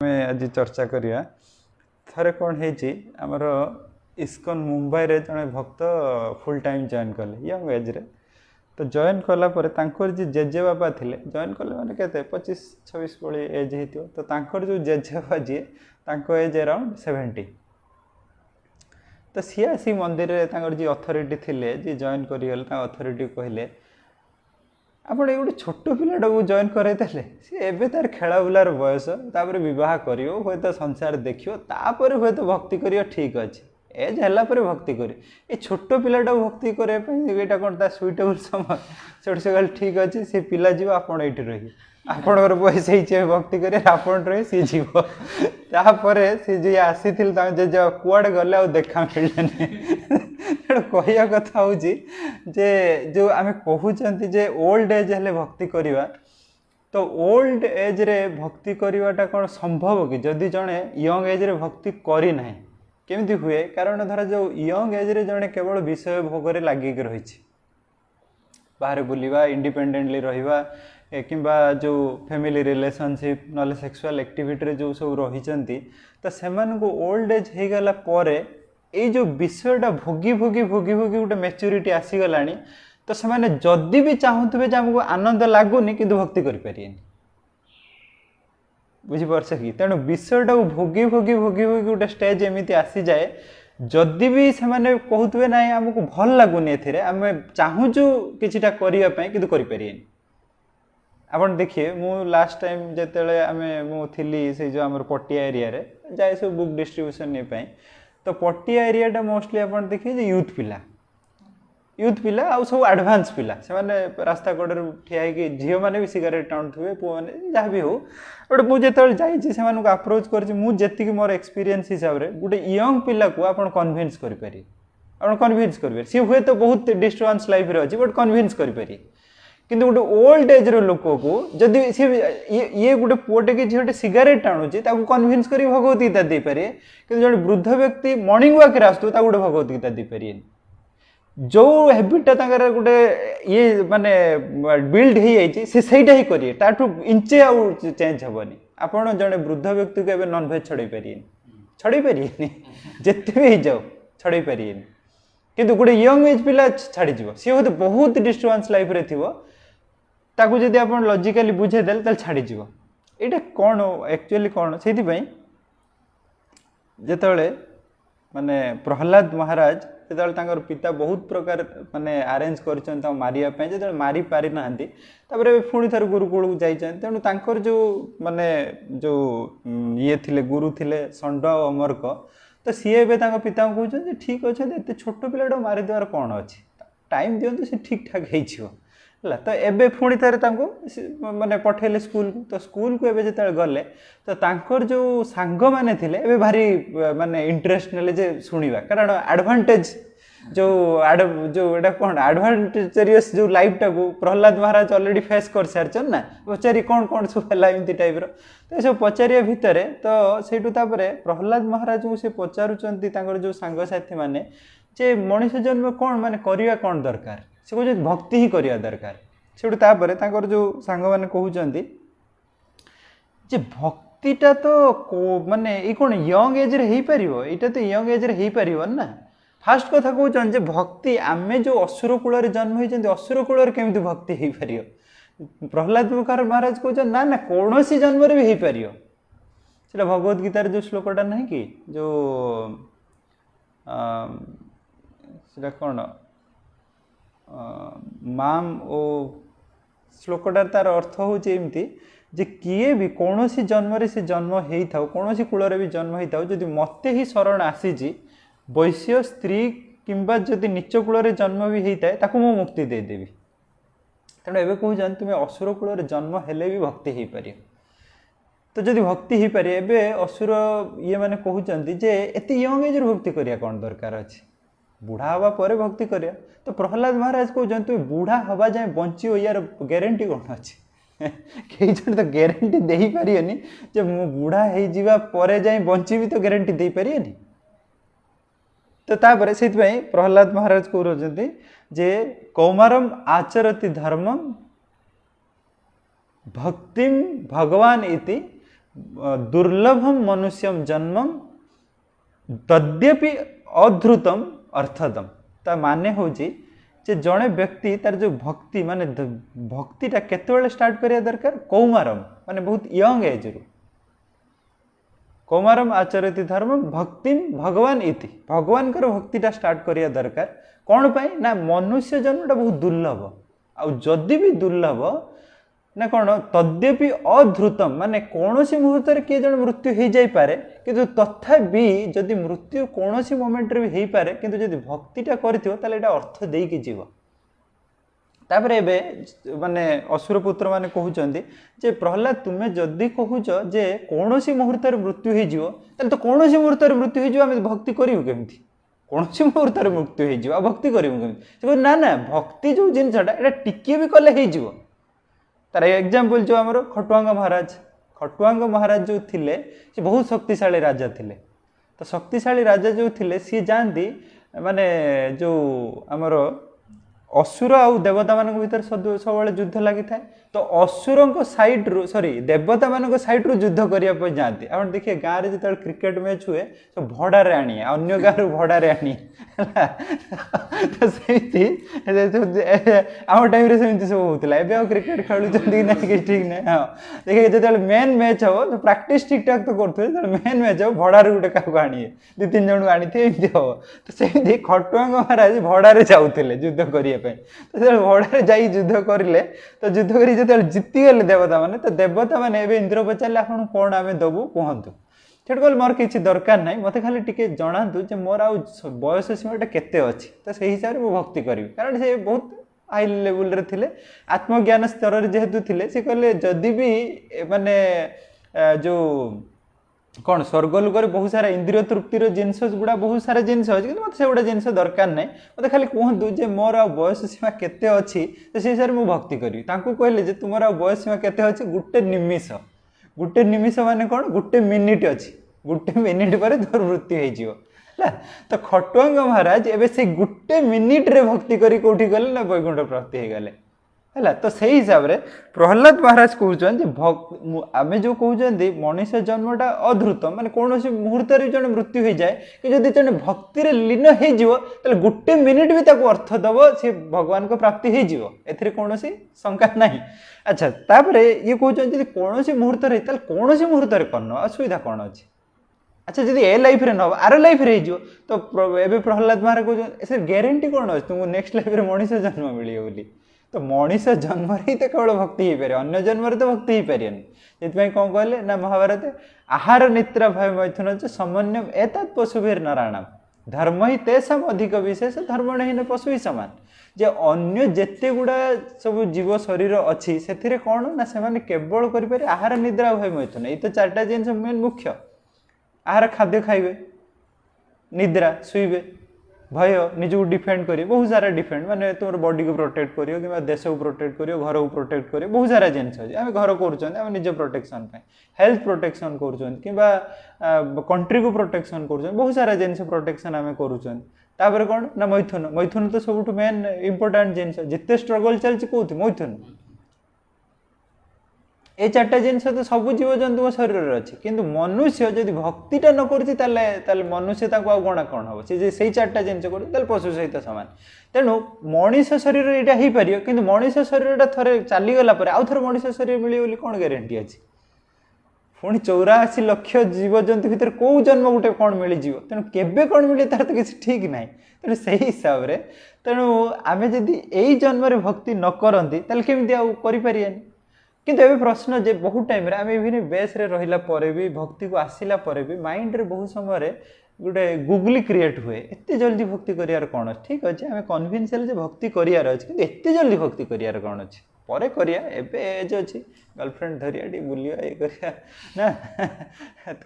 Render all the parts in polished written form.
ଆମେ ଆଜି ଚର୍ଚ୍ଚା କରିବା ଥରେ କ'ଣ ହେଇଛି ଆମର ଇସ୍କନ ମୁମ୍ବାଇରେ ଜଣେ ଭକ୍ତ ଫୁଲ୍ ଟାଇମ୍ ଜଏନ୍ କଲେ ୟଙ୍ଗ ଏଜ୍ରେ। ତ ଜଏନ୍ କଲା ପରେ ତାଙ୍କର ଯିଏ ଜେଜେବାପା ଥିଲେ, ଜଏନ୍ କଲେ ମାନେ କେତେ 25-26 ଭଳି ଏଜ୍ ହେଇଥିବ। ତ ତାଙ୍କର ଯେଉଁ ଜେଜେବାପା ଯିଏ, ତାଙ୍କ ଏଜ୍ ଆରାଉଣ୍ଡ 70। ତ ସିଏ ଆସି ମନ୍ଦିରରେ ତାଙ୍କର ଯିଏ ଅଥରିଟି ଥିଲେ, ଯିଏ ଜଏନ୍ କରିଗଲେ, ତାଙ୍କ ଅଥରିଟି କହିଲେ ଆପଣ ଏଇ ଗୋଟେ ଛୋଟ ପିଲାଟାକୁ ଜଏନ୍ କରାଇଦେଲେ, ସିଏ ଏବେ ତାର ଖେଳା ବୁଲାର ବୟସ, ତାପରେ ବିବାହ କରିବ, ହୁଏତ ସଂସାର ଦେଖିବ, ତାପରେ ହୁଏତ ଭକ୍ତି କରିବ, ଠିକ୍ ଅଛି। ଏଜ୍ ହେଲା ପରେ ଭକ୍ତି କରିବ। ଏଇ ଛୋଟ ପିଲାଟାକୁ ଭକ୍ତି କରିବା ପାଇଁ ଏଇଟା କ'ଣ ତା ସୁଇଟେବୁଲ୍ ସମୟ? ସେଠୁ ସେ କହିଲେ ଠିକ୍ ଅଛି, ସେ ପିଲା ଯିବ, ଆପଣ ଏଇଠି ରହିବେ। ଆପଣଙ୍କର ବୟସ ହେଇଛି ଭକ୍ତି କରିବେ, ଆପଣ ରହିବେ, ସିଏ ଯିବ। ତାପରେ ସେ ଯିଏ ଆସିଥିଲେ ତାଙ୍କ ଜେଜେ କୁଆଡ଼େ ଗଲେ ଆଉ ଦେଖା ମିଳିଲାନି। ତେଣୁ କହିବା କଥା ହେଉଛି ଯେ ଯେଉଁ ଆମେ କହୁଛନ୍ତି ଯେ ଓଲ୍ଡ ଏଜ୍ ହେଲେ ଭକ୍ତି କରିବା, ତ ଓଲ୍ଡ ଏଜ୍ରେ ଭକ୍ତି କରିବାଟା କ'ଣ ସମ୍ଭବ କି? ଯଦି ଜଣେ ୟଙ୍ଗ ଏଜ୍ରେ ଭକ୍ତି କରିନାହିଁ, କେମିତି ହୁଏ? କାରଣ ଧର ଯେଉଁ ୟଙ୍ଗ ଏଜ୍ରେ ଜଣେ କେବଳ ବିଷୟ ଭୋଗରେ ଲାଗିକି ରହିଛି, ବାହାରେ ବୁଲିବା, ଇଣ୍ଡିପେଣ୍ଡେଣ୍ଟଲି ରହିବା, କିମ୍ବା ଯେଉଁ ଫ୍ୟାମିଲି ରିଲେସନସିପ୍ ନହେଲେ ସେକ୍ସୁଆଲ୍ ଆକ୍ଟିଭିଟିରେ ଯେଉଁ ସବୁ ରହିଛନ୍ତି, ତ ସେମାନଙ୍କୁ ଓଲ୍ଡ ଏଜ୍ ହେଇଗଲା ପରେ ଏଇ ଯେଉଁ ବିଷୟଟା ଭୋଗି ଭୋଗି ଗୋଟେ ମ୍ୟାଚୁରିଟି ଆସିଗଲାଣି, ତ ସେମାନେ ଯଦି ବି ଚାହୁଁଥିବେ ଯେ ଆମକୁ ଆନନ୍ଦ ଲାଗୁନି, କିନ୍ତୁ ଭକ୍ତି କରିପାରିବେନି। ବୁଝିପାରୁଛ କି? ତେଣୁ ବିଷୟଟାକୁ ଭୋଗି ଭୋଗି ଗୋଟେ ଷ୍ଟେଜ୍ ଏମିତି ଆସିଯାଏ, ଯଦି ବି ସେମାନେ କହୁଥିବେ ନାଇଁ ଆମକୁ ଭଲ ଲାଗୁନି, ଏଥିରେ ଆମେ ଚାହୁଁଛୁ କିଛିଟା କରିବା ପାଇଁ, କିନ୍ତୁ କରିପାରିବେନି। ଆପଣ ଦେଖିବେ, ମୁଁ ଲାଷ୍ଟ ଟାଇମ୍ ଯେତେବେଳେ ମୁଁ ଥିଲି ସେଇ ଯେଉଁ ଆମର ପଟିଆ ଏରିଆରେ ଯାଏ ସବୁ ବୁକ୍ ଡିଷ୍ଟ୍ରିବ୍ୟୁସନ୍ ପାଇଁ, ତ ପଟିଆ ଏରିଆଟା ମୋଷ୍ଟଲି ଆପଣ ଦେଖିବେ ଯେ ୟୁଥ୍ ପିଲା ଆଉ ସବୁ ଆଡ଼ଭାନ୍ସ ପିଲା, ସେମାନେ ରାସ୍ତା କଡ଼ରେ ଠିଆ ହେଇକି, ଝିଅମାନେ ବି ସିଗାରେଟ୍ ଟାଣୁଥିବେ, ପୁଅମାନେ ଯାହା ବି ହଉ। ଗୋଟେ ମୁଁ ଯେତେବେଳେ ଯାଇଛି ସେମାନଙ୍କୁ ଆପ୍ରୋଚ୍ କରିଛି, ମୁଁ ଯେତିକି ମୋର ଏକ୍ସପିରିଏନ୍ସ ହିସାବରେ ଗୋଟେ ୟଙ୍ଗ ପିଲାକୁ ଆପଣ କନଭିନ୍ସ କରିପାରିବେ, ସିଏ ହୁଏତ ବହୁତ ଡିଷ୍ଟର୍ବାନ୍ସ ଲାଇଫ୍ରେ ଅଛି, ବଟ୍ କନଭିନ୍ସ କରିପାରିବେ। କିନ୍ତୁ ଗୋଟେ ଓଲ୍ଡ ଏଜ୍ର ଲୋକକୁ ଯଦି ଇଏ ଗୋଟେ ପୁଅଟେ କି ଝିଅଟେ ସିଗାରେଟ୍ ଟାଣୁଛି, ତାକୁ କନଭିନ୍ସ କରି ଭଗବତ ଗୀତା ଦେଇପାରିବେ, କିନ୍ତୁ ଜଣେ ବୃଦ୍ଧ ବ୍ୟକ୍ତି ମର୍ଣ୍ଣିଂ ୱାକ୍ରେ ଆସୁଥିବ, ତାକୁ ଗୋଟେ ଭଗବତ ଗୀତା ଦେଇପାରିବେନି। ଯେଉଁ ହ୍ୟାବିଟ୍ଟା ତାଙ୍କର ଗୋଟେ ମାନେ ବିଲ୍ଡ ହେଇଯାଇଛି, ସେ ସେଇଟା ହିଁ କରିବେ, ତାଠୁ ଇଞ୍ଚେ ଆଉ ଚେଞ୍ଜ ହେବନି। ଆପଣ ଜଣେ ବୃଦ୍ଧ ବ୍ୟକ୍ତିକୁ ଏବେ ନନଭେଜ୍ ଛଡ଼େଇ ପାରିବେନି, ଯେତେ ବି ହେଇଯାଉ ଛଡ଼େଇ ପାରିବେନି। କିନ୍ତୁ ଗୋଟେ ୟଙ୍ଗ ଏଜ୍ ପିଲା ଛାଡ଼ିଯିବ, ସିଏ ହୁଏତ ବହୁତ ଡିଷ୍ଟର୍ବାନ୍ସ ଲାଇଫ୍ରେ ଥିବ, ତାକୁ ଯଦି ଆପଣ ଲଜିକାଲି ବୁଝେଇଦେଲେ ତାହେଲେ ଛାଡ଼ିଯିବ। ଏଇଟା କ'ଣ ଆକ୍ଚୁଆଲି କ'ଣ? ସେଇଥିପାଇଁ ଯେତେବେଳେ ମାନେ ପ୍ରହ୍ଲାଦ ମହାରାଜ ଯେତେବେଳେ ତାଙ୍କର ପିତା ବହୁତ ପ୍ରକାର ମାନେ ଆରେଞ୍ଜ କରିଛନ୍ତି ତାଙ୍କୁ ମାରିବା ପାଇଁ, ଯେତେବେଳେ ମାରି ପାରିନାହାନ୍ତି, ତାପରେ ପୁଣି ଥରେ ଗୁରୁକୁଳକୁ ଯାଇଛନ୍ତି। ତେଣୁ ତାଙ୍କର ଯେଉଁ ମାନେ ଯେଉଁ ଥିଲେ, ଗୁରୁ ଥିଲେ ଷଣ୍ଢ ଆଉ ଅମର୍କ, ତ ସିଏ ଏବେ ତାଙ୍କ ପିତାଙ୍କୁ କହୁଛନ୍ତି ଯେ ଠିକ୍ ଅଛନ୍ତି, ଏତେ ଛୋଟ ପିଲାଟାକୁ ମାରିଦେବାର କ'ଣ ଅଛି, ଟାଇମ୍ ଦିଅନ୍ତୁ, ସେ ଠିକ୍ ଠାକ୍ ହେଇଯିବ ହେଲା। ତ ଏବେ ପୁଣି ଥରେ ତାଙ୍କୁ ମାନେ ପଠେଇଲେ ସ୍କୁଲକୁ। ତ ସ୍କୁଲକୁ ଏବେ ଯେତେବେଳେ ଗଲେ, ତ ତାଙ୍କର ଯେଉଁ ସାଙ୍ଗମାନେ ଥିଲେ ଏବେ ଭାରି ମାନେ ଇଣ୍ଟରେଷ୍ଟ ନେଲେ ଯେ ଶୁଣିବା, କାରଣ ଆଡ଼ଭାଣ୍ଟେଜ୍ ଯେଉଁ ଏଇଟା କ'ଣ ଆଡ଼ଭାଣ୍ଟେଜରିୟସ୍ ଯେଉଁ ଲାଇଫ୍ଟାକୁ ପ୍ରହ୍ଲାଦ ମହାରାଜ ଅଲରେଡ଼ି ଫେସ୍ କରିସାରିଛନ୍ତି ନା, ପଚାରି କ'ଣ ସବୁ ହେଲା ଏମିତି ଟାଇପ୍ର। ତ ଏସବୁ ପଚାରିବା ଭିତରେ ତ ସେଇଠୁ ତାପରେ ପ୍ରହ୍ଲାଦ ମହାରାଜଙ୍କୁ ସେ ପଚାରୁଛନ୍ତି ତାଙ୍କର ଯେଉଁ ସାଙ୍ଗସାଥି ମାନେ ଯେ ମଣିଷ ଜନ୍ମ କ'ଣ ମାନେ କରିବା କ'ଣ ଦରକାର? ସେ କହୁଛନ୍ତି ଭକ୍ତି ହିଁ କରିବା ଦରକାର। ସେଠୁ ତାପରେ ତାଙ୍କର ଯେଉଁ ସାଙ୍ଗମାନେ କହୁଛନ୍ତି ଯେ ଭକ୍ତିଟା ତ ମାନେ ଏଇ କ'ଣ ୟଙ୍ଗ ଏଜ୍ରେ ହେଇପାରିବ? ଏଇଟା ତ ୟଙ୍ଗ ଏଜ୍ରେ ହେଇପାରିବନି ନା। ଫାଷ୍ଟ କଥା କହୁଛନ୍ତି ଯେ ଭକ୍ତି, ଆମେ ଯେଉଁ ଅସୁର କୂଳରେ ଜନ୍ମ ହେଇଛନ୍ତି, ଅସୁର କୂଳରେ କେମିତି ଭକ୍ତି ହେଇପାରିବ? ପ୍ରହ୍ଲାଦ ମହାରାଜ କହୁଛନ୍ତି ନା କୌଣସି ଜନ୍ମରେ ବି ହେଇପାରିବ। ସେଟା ଭଗବତ ଗୀତାରେ ଯେଉଁ ଶ୍ଲୋକଟା ନାହିଁ କି, ଯେଉଁ ସେଟା କ'ଣ ମାମ୍ ଓ ଶ୍ଲୋକଟାର ତାର ଅର୍ଥ ହେଉଛି ଏମିତି ଯେ କିଏ ବି କୌଣସି ଜନ୍ମରେ ସେ ଜନ୍ମ ହେଇଥାଉ, କୌଣସି କୂଳରେ ବି ଜନ୍ମ ହେଇଥାଉ, ଯଦି ମୋତେ ହିଁ ଶରଣ ଆସିଛି, ବୈଶ୍ୟ ସ୍ତ୍ରୀ କିମ୍ବା ଯଦି ନିଚ କୂଳରେ ଜନ୍ମ ବି ହେଇଥାଏ, ତାକୁ ମୁଁ ମୁକ୍ତି ଦେଇଦେବି। ତେଣୁ ଏବେ କହୁଛନ୍ତି ତୁମେ ଅସୁର କୂଳରେ ଜନ୍ମ ହେଲେ ବି ଭକ୍ତି ହେଇପାରିବ। ତ ଯଦି ଭକ୍ତି ହେଇପାରିବ, ଏବେ ଅସୁର ମାନେ କହୁଛନ୍ତି ଯେ ଏତେ ୟଙ୍ଗ ଏଜ୍ରେ ଭକ୍ତି କରିବା କ'ଣ ଦରକାର ଅଛି, ବୁଢ଼ା ହେବା ପରେ ଭକ୍ତି କରିବା। ତ ପ୍ରହ୍ଲାଦ ମହାରାଜ କହୁଛନ୍ତି ତୁମେ ବୁଢ଼ା ହେବା ଯାଏଁ ବଞ୍ଚିବ, ୟାର ଗ୍ୟାରେଣ୍ଟି କ'ଣ ଅଛି? କେହି ଜଣେ ତ ଗ୍ୟାରେଣ୍ଟି ଦେଇପାରିବେନି ଯେ ମୁଁ ବୁଢ଼ା ହେଇଯିବା ପରେ ଯାଇ ବଞ୍ଚିବି, ତ ଗ୍ୟାରେଣ୍ଟି ଦେଇପାରିବେନି। ତ ତାପରେ ସେଇଥିପାଇଁ ପ୍ରହ୍ଲାଦ ମହାରାଜ କହୁଛନ୍ତି ଯେ କୌମାରମ୍ ଆଚରତି ଧର୍ମମ୍ ଭକ୍ତିମ୍ ଭଗବାନ ଇତି दुर्लभम मनुष्यम जन्मम तद्यपि अध्रुतम अर्थदम। ता माने होची जे जड़े व्यक्ति तार जो भक्ति माने भक्तिटा केतबेले स्टार्ट करिया दरकार कौमारम माने बहुत यंग एज रु कौमारम आचरति धर्म भक्ति भगवान इति भगवान कर भक्तिटा स्टार्ट करिया दरकार कौन पाई ना मनुष्य जन्मटा बहुत दुर्लभ आ जदि भी दुर्लभ ना कौन तद्यपि अध्रुतम माने कौन सी मुहूर्त किए जन मृत्यु हो जाई पारे किंतु तथापि जदि मृत्यु कौन सी मोमेंट रे भी हो पारे किंतु जदि भक्तिटा करथियो ताले एटा अर्थ देई जीव तापरे एबे माने असुर पुत्र माने कहउचंदी जे प्रहलाद तुमे जदि कहउच जे कौन सी मुहूर्त रे मृत्यु हो जीव ताले तो कौन सी मुहूर्त रे मृत्यु हो जीव हम भक्ति करियो केमथि कौन सी मुहूर्त रे मृत्यु हो जीव भक्ति करियो केमथि से ना ना भक्ति जो जिनसटा एटा टिके भी कले हो जीव तार एग्जाम्पल जो आमर खटुआंग महाराज जो थिले से बहुत शक्तिशाली राजा थिले तो शक्तिशाली राजा जो थिले सी जानती माने जो आमर असुर आउ देवता मान भीतर सब युद्ध लगी था तो असुर साइड रु सॉरी देवता मान साइड रु युद्ध करने जाती आप देखिए गाँव में जो क्रिकेट मैच हुए तो भड़ारे आनी अन्य गाँव भड़ारे आनी तो सेमती आम टाइम सेमती सब होता है क्रिकेट खेलुँच ना कि ठीक ना हाँ देखिए जो मेन मैच हम तो प्राक्टिस ठीक ठाक तो करें जो मेन मैच हम भड़ारे गोटे क्या आनिए दु तीन जन को आनी थे एमती हम तो सेमती खटुआंग महाराज भड़ारे जाऊे युद्ध करने तो भड़ारे जा युद्ध करें तो युद्ध कर जो जीतीगले देवता मैंने तो देवता मैंने इंद्र पचारे आप कौन आम दबू कहतु सेठ कहले मोर किसी दरकार ना मत खाली टिके जनातु जे मोर आ बयस सीमाटा केते अच्छी तो से हिसाब से भक्ति करी कारण से बहुत हाई लेवल रे थिले आत्मज्ञान स्तर जेहेतु थिले से कहले जदि भी माने जो कौन स्वर्गलोक बहुत सारा इंद्रिय तृप्तिर जिनस गुड़ा बहुत सारा जिनस अच्छी कि मतलब से गुड़ा जिनस दरकार ना मतलब खाली कहतु जे मोर आ बयस सीमा केते अच्छी तो से हिसाब से मुझे भक्ति करी कहले जे तुम आ बयस सीमा केते अच्छी गोटे निमिष माने कौन गोटे मिनिट अच्छी गोटे मिनिट पर तोर मृत्यु हो तो खटुआंग महाराज एबे से गोटे मिनिट रे भक्ति करी कोठी गले ना वैकुंठ प्राप्ति हो गले है तो से हिसाब से प्रहलाद महाराज कहते आम जो कहते मनीष जन्मटा अध्रुत माने कौन सी मुहूर्त जन मृत्यु हो जाए कि जब जन भक्ति लीन हो गोटे मिनिट भी ताको अर्थ दब सी भगवान को प्राप्ति हो कौन शंका ना अच्छा तापर ये कहते कौन सी मुहूर्त कौन सी मुहूर्त करना असुविधा कौन अच्छी अच्छा जब ए लाइफ रे न आर लाइफ रे हो तो एबे प्रहलाद महाराज कहते ग्यारंटी कौन अच्छे तुमको नेक्स्ट लाइफ रे मनीष जन्म मिले बोली तो मनीष जन्म ही तो केवल भक्ति हो पारे अन्य जन्म तो भक्ति हो पारे से कौन कहले ना महाभारत आहार निद्रा भय मैथुन समन्वय एतत् पशुभिर नारायणम धर्म ही तेषाम अधिक विशेष धर्म नहीं पशु ही सामान जे अन्य जेते गुड़ा सब जीव शरीर अच्छी से कौन ना से केवल करें आहार निद्रा भय मैथुन ये तो चार्टा जिन मेन मुख्य आहार खाद्य खाइबे निद्रा शुइबे भय निजक डिफेंड करिए बहुत सारा डिफेंड माने तुम बॉडी को प्रोटेक्ट करियो कि देश को प्रोटेक्ट करियो घर को प्रोटेक्ट करियो बहुत सारा जिनस अच्छे आम घर कर निज प्रोटेक्शन हेल्थ प्रोटेक्शन कर कंट्री को प्रोटेक्शन कर बहुत सारा जिनस प्रोटेक्शन आम कर कौन ना मैथुन मैथुन तो सब मेन इंपोर्टाट जिनस जिते स्ट्रगल चलती कौन मैथुन ये चार्टा जिनस तो सब जीवजंतु शरीर अच्छे किंतु मनुष्य जब भक्तिटा न कर मनुष्य गणा कौन हम से चार्टा जिनस कर पशु सहित सामान तेणु मनीष शरीर यहाँ हो पार कि मनीष शरीर थे चलीगला आउ थे मनीष शरीर मिले कौन ग्यारंटी अच्छी पुणी 84 लाख जीवजंतु भितर कौ जन्म गोटे कौन मिल जाव तेणु केबे कौन मिले तार तो किसी ठीक ना तेणु से हिसाब से तेणु आम जदि यही जन्म भक्ति न करती केमी आपारे किंतु एबे प्रश्न जे बहुत टाइम आम इवन बेस रे रहिला परे भी भक्ति को आसिला परे भी माइंड रे बहुत समय गोटे गुगली क्रिएट हुए एते जल्दी भक्ति करियार कौन ठीक अच्छे आम कन्भिन्स भक्ति करियार अच्छे किंतु एते जल्दी भक्ति करियार कौन अच्छे परे करिया एबे एज अच्छी गर्लफ्रेंड धरिया टी बुलिया ये करिया ना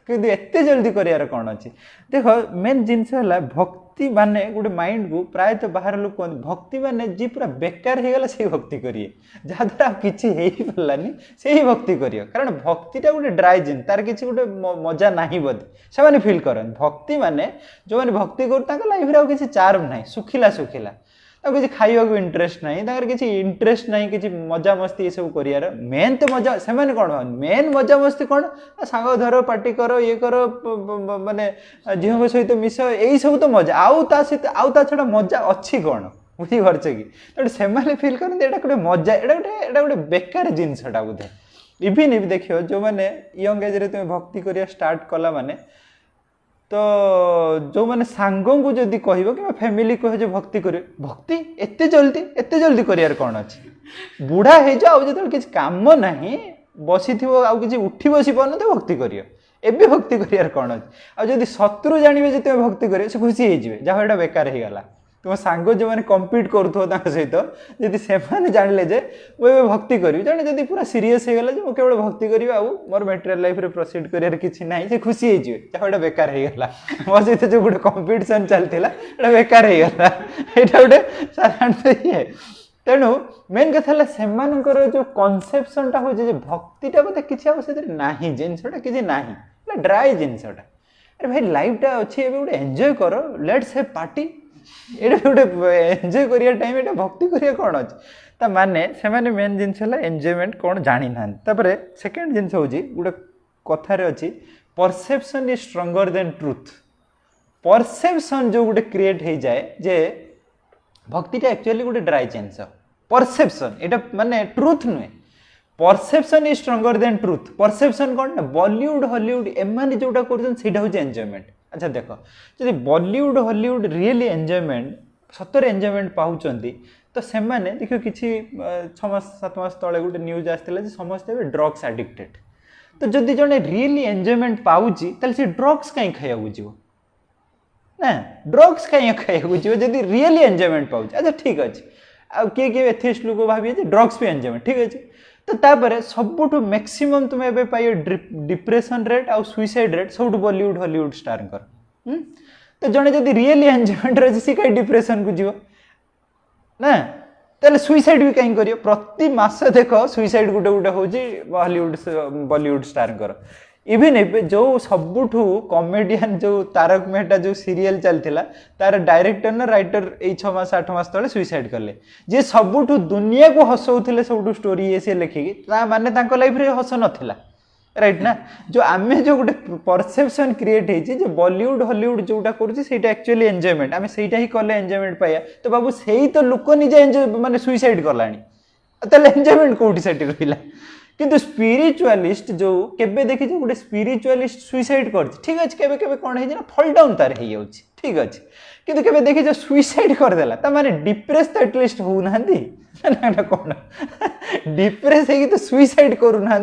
किंतु एते जल्दी करियार कौन अच्छे देख मेन जिनस है भक्ति माने गोटे माइंड को प्रायतः बाहर लोग कहते भक्ति माने जी पूरा बेकार हो गला से भक्ति करिए जहाँद्वारा किसी हो पारानी से ही भक्ति करियो कारण भक्तिटा गोटे ड्राई जिन तार किसी गोटे मजा नहीं बोधे से फिल करन भक्ति माने जो मैंने भक्ति कर लाइफ रे किसी चार्म ना सुखिला सुखिला किसी खाइबा इंटरेस्ट ना किसी इंटरेस्ट ना कि मजा मस्ती ये सब कर मेन तो मजा से कौन मेन मजा मस्ती कौन सांग धर पार्टी कर ये कर माने झील सहित मिस यही सब तो मजा आउ ता छड़ा मजा अच्छी कौन बुझीपारच कि तेणु से फिल करते गोटे मजा एटा गोटे बेकार जिनसटा बोधे इवन भी देख जो मैंने यंग एज तुम भक्ति करिया स्टार्ट कला माने तो जो मैंने सांग को जदि कह कि फैमिली कह जो भक्ति कर भक्ति एते जल्दी कर कौन अच्छी बुढ़ा हो जाओ जो किसी काम ना बसी थी उठी बसी पार तो भक्ति कर एबे भक्ति कर कौन अच्छी आदि शत्रु जानवे जो तुम भक्ति कर खुशी हो जहाँ यहाँ बेकार हो गला तुम सांग जो मैंने कम्पीट करूँ सहित जदि से जानिले जे मुझे भक्ति करी जड़े जब पूरा सीरीयस हो गला मुझे केवल भक्ति करी मोर मेटेरियल लाइफ रे प्रोसीड कर किसी ना से खुशी हो जहाँ यहाँ बेकार हो गला मो सहित जो गोटे कंपटीशन चलता बेकार हो गला यहाँ गोटे साधारणतः ये तेणु मेन कथा से जो कनसेप्शनटा हो भक्तिटा बोधे किसी ना जिनसटा किसी ना ड्राए जिनसटा अरे भाई लाइफटा अच्छी गोटे एंजॉय कर लेट्स हैव पार्टी ये गोटे एंजॉय करिया टाइम ये भक्ति करिया कौन अच्छे माने से मेन जिनस एंजॉयमेंट कौन जानी ना सेकेंड जिनस हूँ गोटे कथार अच्छी perception is stronger than truth perception जो गोटे क्रिएट हो जाए जे भक्तिटा एक्चुअली गोटे ड्राई जिनस परसेप्शन यहाँ माने ट्रुथ नुहे perception is stronger than truth perception कौन ना बॉलीवुड हॉलीवुड एम जोटा कर एंजॉयमेंट अच्छा देख जब बॉलीवुड हॉलीवुड रियली एंजॉयमेंट सतर एंजॉयमेंट पाँच तो से देख कि 6-7 मास तले गोटे न्यूज आसाला समस्ते ड्रग्स एडिक्टेड तो जदि जड़े रियली एंजॉयमेंट पाऊँगी से ड्रग्स कहीं खाया जीव ना ड्रग्स कहीं खाया जीव जदि रियली एंजॉयमेंट पाऊँ अच्छा ठीक अच्छे आ किए एथिस्ट लोक भावी ड्रग्स भी एंजॉयमेंट ठीक अच्छे तो तापर सबुठ मैक्सिमम तुम ए पाइ डिप्रेशन रेट आउ सुइसाइड रेट सब बॉलीवुड हॉलीवुड स्टार तो जड़े जब रियली एंजॉयमेंट रही सी कहीं डिप्रेशन को जीव ना ताले सुइसाइड भी कहीं कर प्रति मास देख सुइसाइड गोटे गोटे हूँ Hollywood Bollywood star even a जो सबुठ कॉमेडियन जो तारक मेहता जो सीरियल चलता तार डायरेक्टर ना राइटर ये 6 मास 8 मास तले सुइसाइड कले जे सबुठ दुनिया को हसौले सब स्टोरी ये सी लिखिकी माने लाइफ रे हस नाला राइट ना जो आम जो गोटे परसेप्शन क्रिएट होती बॉलीवुड हॉलीवुड जोटा करा एक्चुअली एंजॉयमेंट आम से ही कले एंजॉयमेंट पाया तो बाबू से ही तो लोक निजे एंजॉय माने सुइसाइड कलानी एंजॉयमेंट कौटी से रहा किंतु स्पिरिचुआलिस्ट जो केबे देखी गोटे स्पिरिचुआलिस्ट सुइसाइड कर ठीक अच्छे केबे केबे कौन है फॉल डाउन तार हो ठीक अच्छे किंतु केबे देखी जो सुइसाइड करदेला ता माने डिप्रेस तो एटलिस्ट हो ना कौन डिप्रेस है तो सुइसाइड करू ना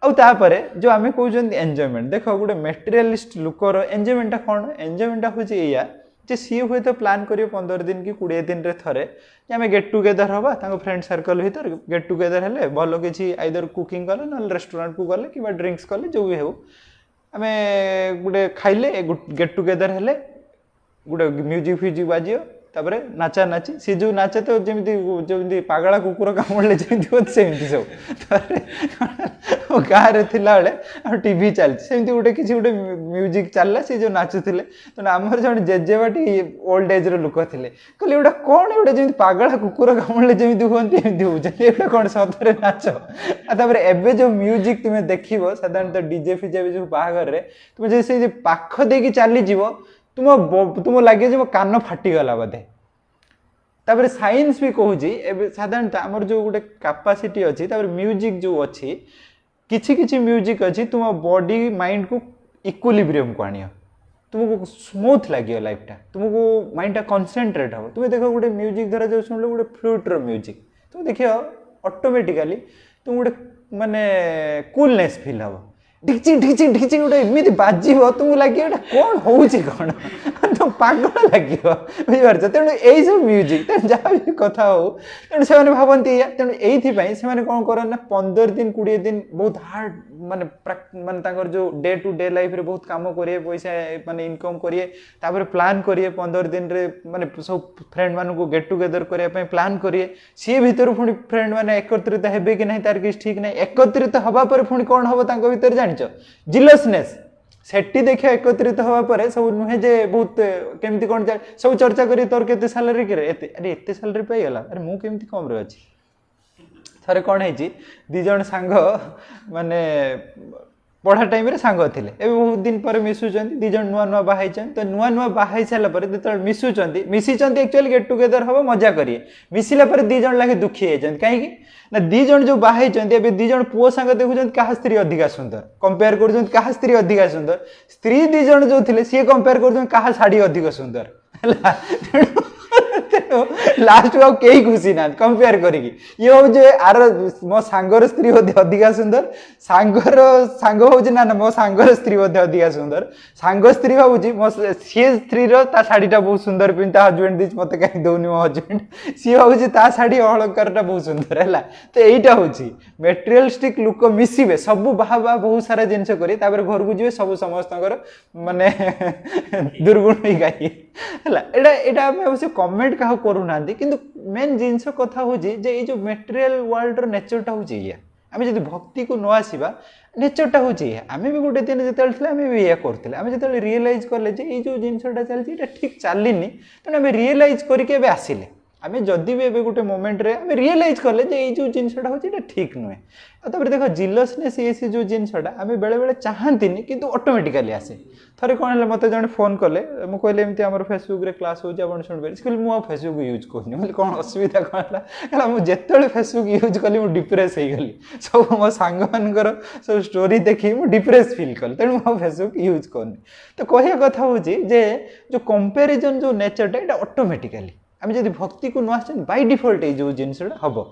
आउे जो आम कहते एंजॉयमेंट देख गोटे मेटेरियलिस्ट लुकर एंजॉयमेंटा कौन एंजॉयमेंटा हूँ या जे सी हुए तो प्लान करियो 15 दिन कि 20 दिन रे थरे आम गेट टुगेदर हवा फ्रेंड सर्कल भर गेट टुगेदर हेले भल किसी आइदर कुकिंग कले ना रेस्टोरेंट को गले कि ड्रिंक्स कले जो भी हो आम गोटे खाइले गेट टुगेदर हेले गोटे म्यूजिक फ्यूजिक बाजियो तापर नाचा नाची सी जो नाचे तो जमी पागला कुकुर कामुड़े जमी सेमती सब गाँव में थिला बेले टीवी चलती गोटे किसी गोटे म्यूजिक चलला सी जो नाचुले तो आमर जन जेजेबाटी ओल्ड एज लोक थे कहले गोटे कौन गोटे जमी पागला कुकुर कामुड़े जमी हमें हूँ कौन सतरे नाच तापर एबे जो म्यूजिक तुम्हें देख साधारणतः डीजे फिजे जो बाहर तुम जो से पाख देकी चलीज तुम लगे मो कान फाटीगला बोधे तापर साइंस भी कहूँ साधारणतः आमर जो गोटे कैपेसिटी अच्छी म्यूजिक जो अच्छी किछि किछि म्यूजिक अच्छी तुम बॉडी माइंड को इक्विलिब्रियम को आनियो तुमको स्मूथ लगे लाइफटा तुमको माइंडटा कनसेंट्रेट हम तुम देख गोटे म्यूजिक धरा जो शुणिल गोटे फ्लूटर म्यूजिक तुम देख ऑटोमेटिकली तुम गोटे माने कूलनेस फील हम ढिची ढिची ढिची गोटे एमती बाज तुमको लगे कौन हो कौन तुम पागल लगे बुझीपार तेणु यही सब म्यूजिक तेणु जहाँ भी कथा हो तेणु से भावती तेणु ये कौन करना 15 दिन 20 दिन बहुत हार्ड माने माने जो डे टू डे लाइफ रे बहुत काम करिए पैसा माने इनकम करिए तापर प्लान करिए 15 दिन रे माने सब फ्रेंड मान को गेट टुगेदर करने प्लान करिए सी भीतर पुणी फ्रेंड माने एकत्रित हेबे कि नहीं तार किसी ठीक नहीं एकत्रित हवा पर पुणी कौन हम भीतर जानिच जिलसनेस सेठी देखिए एकत्रित हवा पर सब नुहे जे बहुत केमती कौन सब चर्चा करी तोर केते सैलरी करे अरे एते सैलरी पाइगला अरे मु केमती कम रे अछि थरे कौन है दी जन सांग माने पढ़ा टाइम सांग थिले ए बहुत दिन पर मिसुचंती दी जन नुआ नुआ बाहाई तो नुआ नुआ बाहाई सारा पर जो मिसुचंती मिसिचंती एक्चुअली गेट टुगेदर हम मजा करिए मिसिला पर दी जन लागे दुखी होइचंती कहीं ना दी जन जो बाहाई ए दी जन पुओ सांग देखुचंती कहा स्त्री अधिका सुंदर कंपेयर करुचंती कहा स्त्री अधिका सुंदर स्त्री दी जन जो थिले सी कंपेयर करुचंती कहा साड़ी अधिक सुंदर लास्ट को कई खुशी ना कंपेयर करी ये हूँ जे आर मो सांगर स्त्री अधिका सुंदर सांगर सांग हूँ ना ना मो सांगर स्त्री अधिका सुंदर सांग स्त्री भावुची मो सी स्त्री ता शाढ़ीटा बहुत सुंदर पिंध हजबैंड दी मत कहीं दौनी मो हजबैंड सी भावुची ता शाढ़ी अलंकारटा बहुत सुंदर है तो यहीटा हूँ मेटेरियलिस्टिक लोक मिसबे सब बाहा बाहा बहुत सारा जिनस कर घर को जी सब समस्त माने दुर्गुण ही गाई है कमेंट क्या करूना कि मेन जिनस कथा हूँ जे जो मेटेरियल वर्ल्ड नेचरटा हूँ ये आम जब भक्ति को न आसवा नेचरटा हूँ ये आम भी गोटे दिन जो आम भी या करते आम जो रियलाइज कले ये जो जिनसा चलती ठीक चलनी तेणु आम रियलाइज करके आसिले आम जदि भी एवं गोटे मोमेंट रे आम रियलाइज कले ये जो जिनसा हूँ ठीक नुहे तापर देख जिलसनेस ये सी जो जिनसा आम बेले बेले चाहती कि ऑटोमेटिकली आसे थरे कौन है मत जन फोन कले मुझे कहले एमती आम फेसबुक रे क्लास हो शुणिपारे कहले मुझे फेसबुक यूज करनी बोले कौन असुविधा कौन है मुझे फेसबुक यूज कली मुझे डिप्रेस हो गली सब मो सांग मानकर सब स्टोरी देखी मुझे डिप्रेस फिल कली तेणु मुझे फेसबुक यूज करनी तो कहया कथा हूँ जे जो कंपेरिजन जो नेचरटा ये ऑटोमेटिकली आम जब भक्ति को न आस बाय डिफॉल्ट ये जो जिनसा हम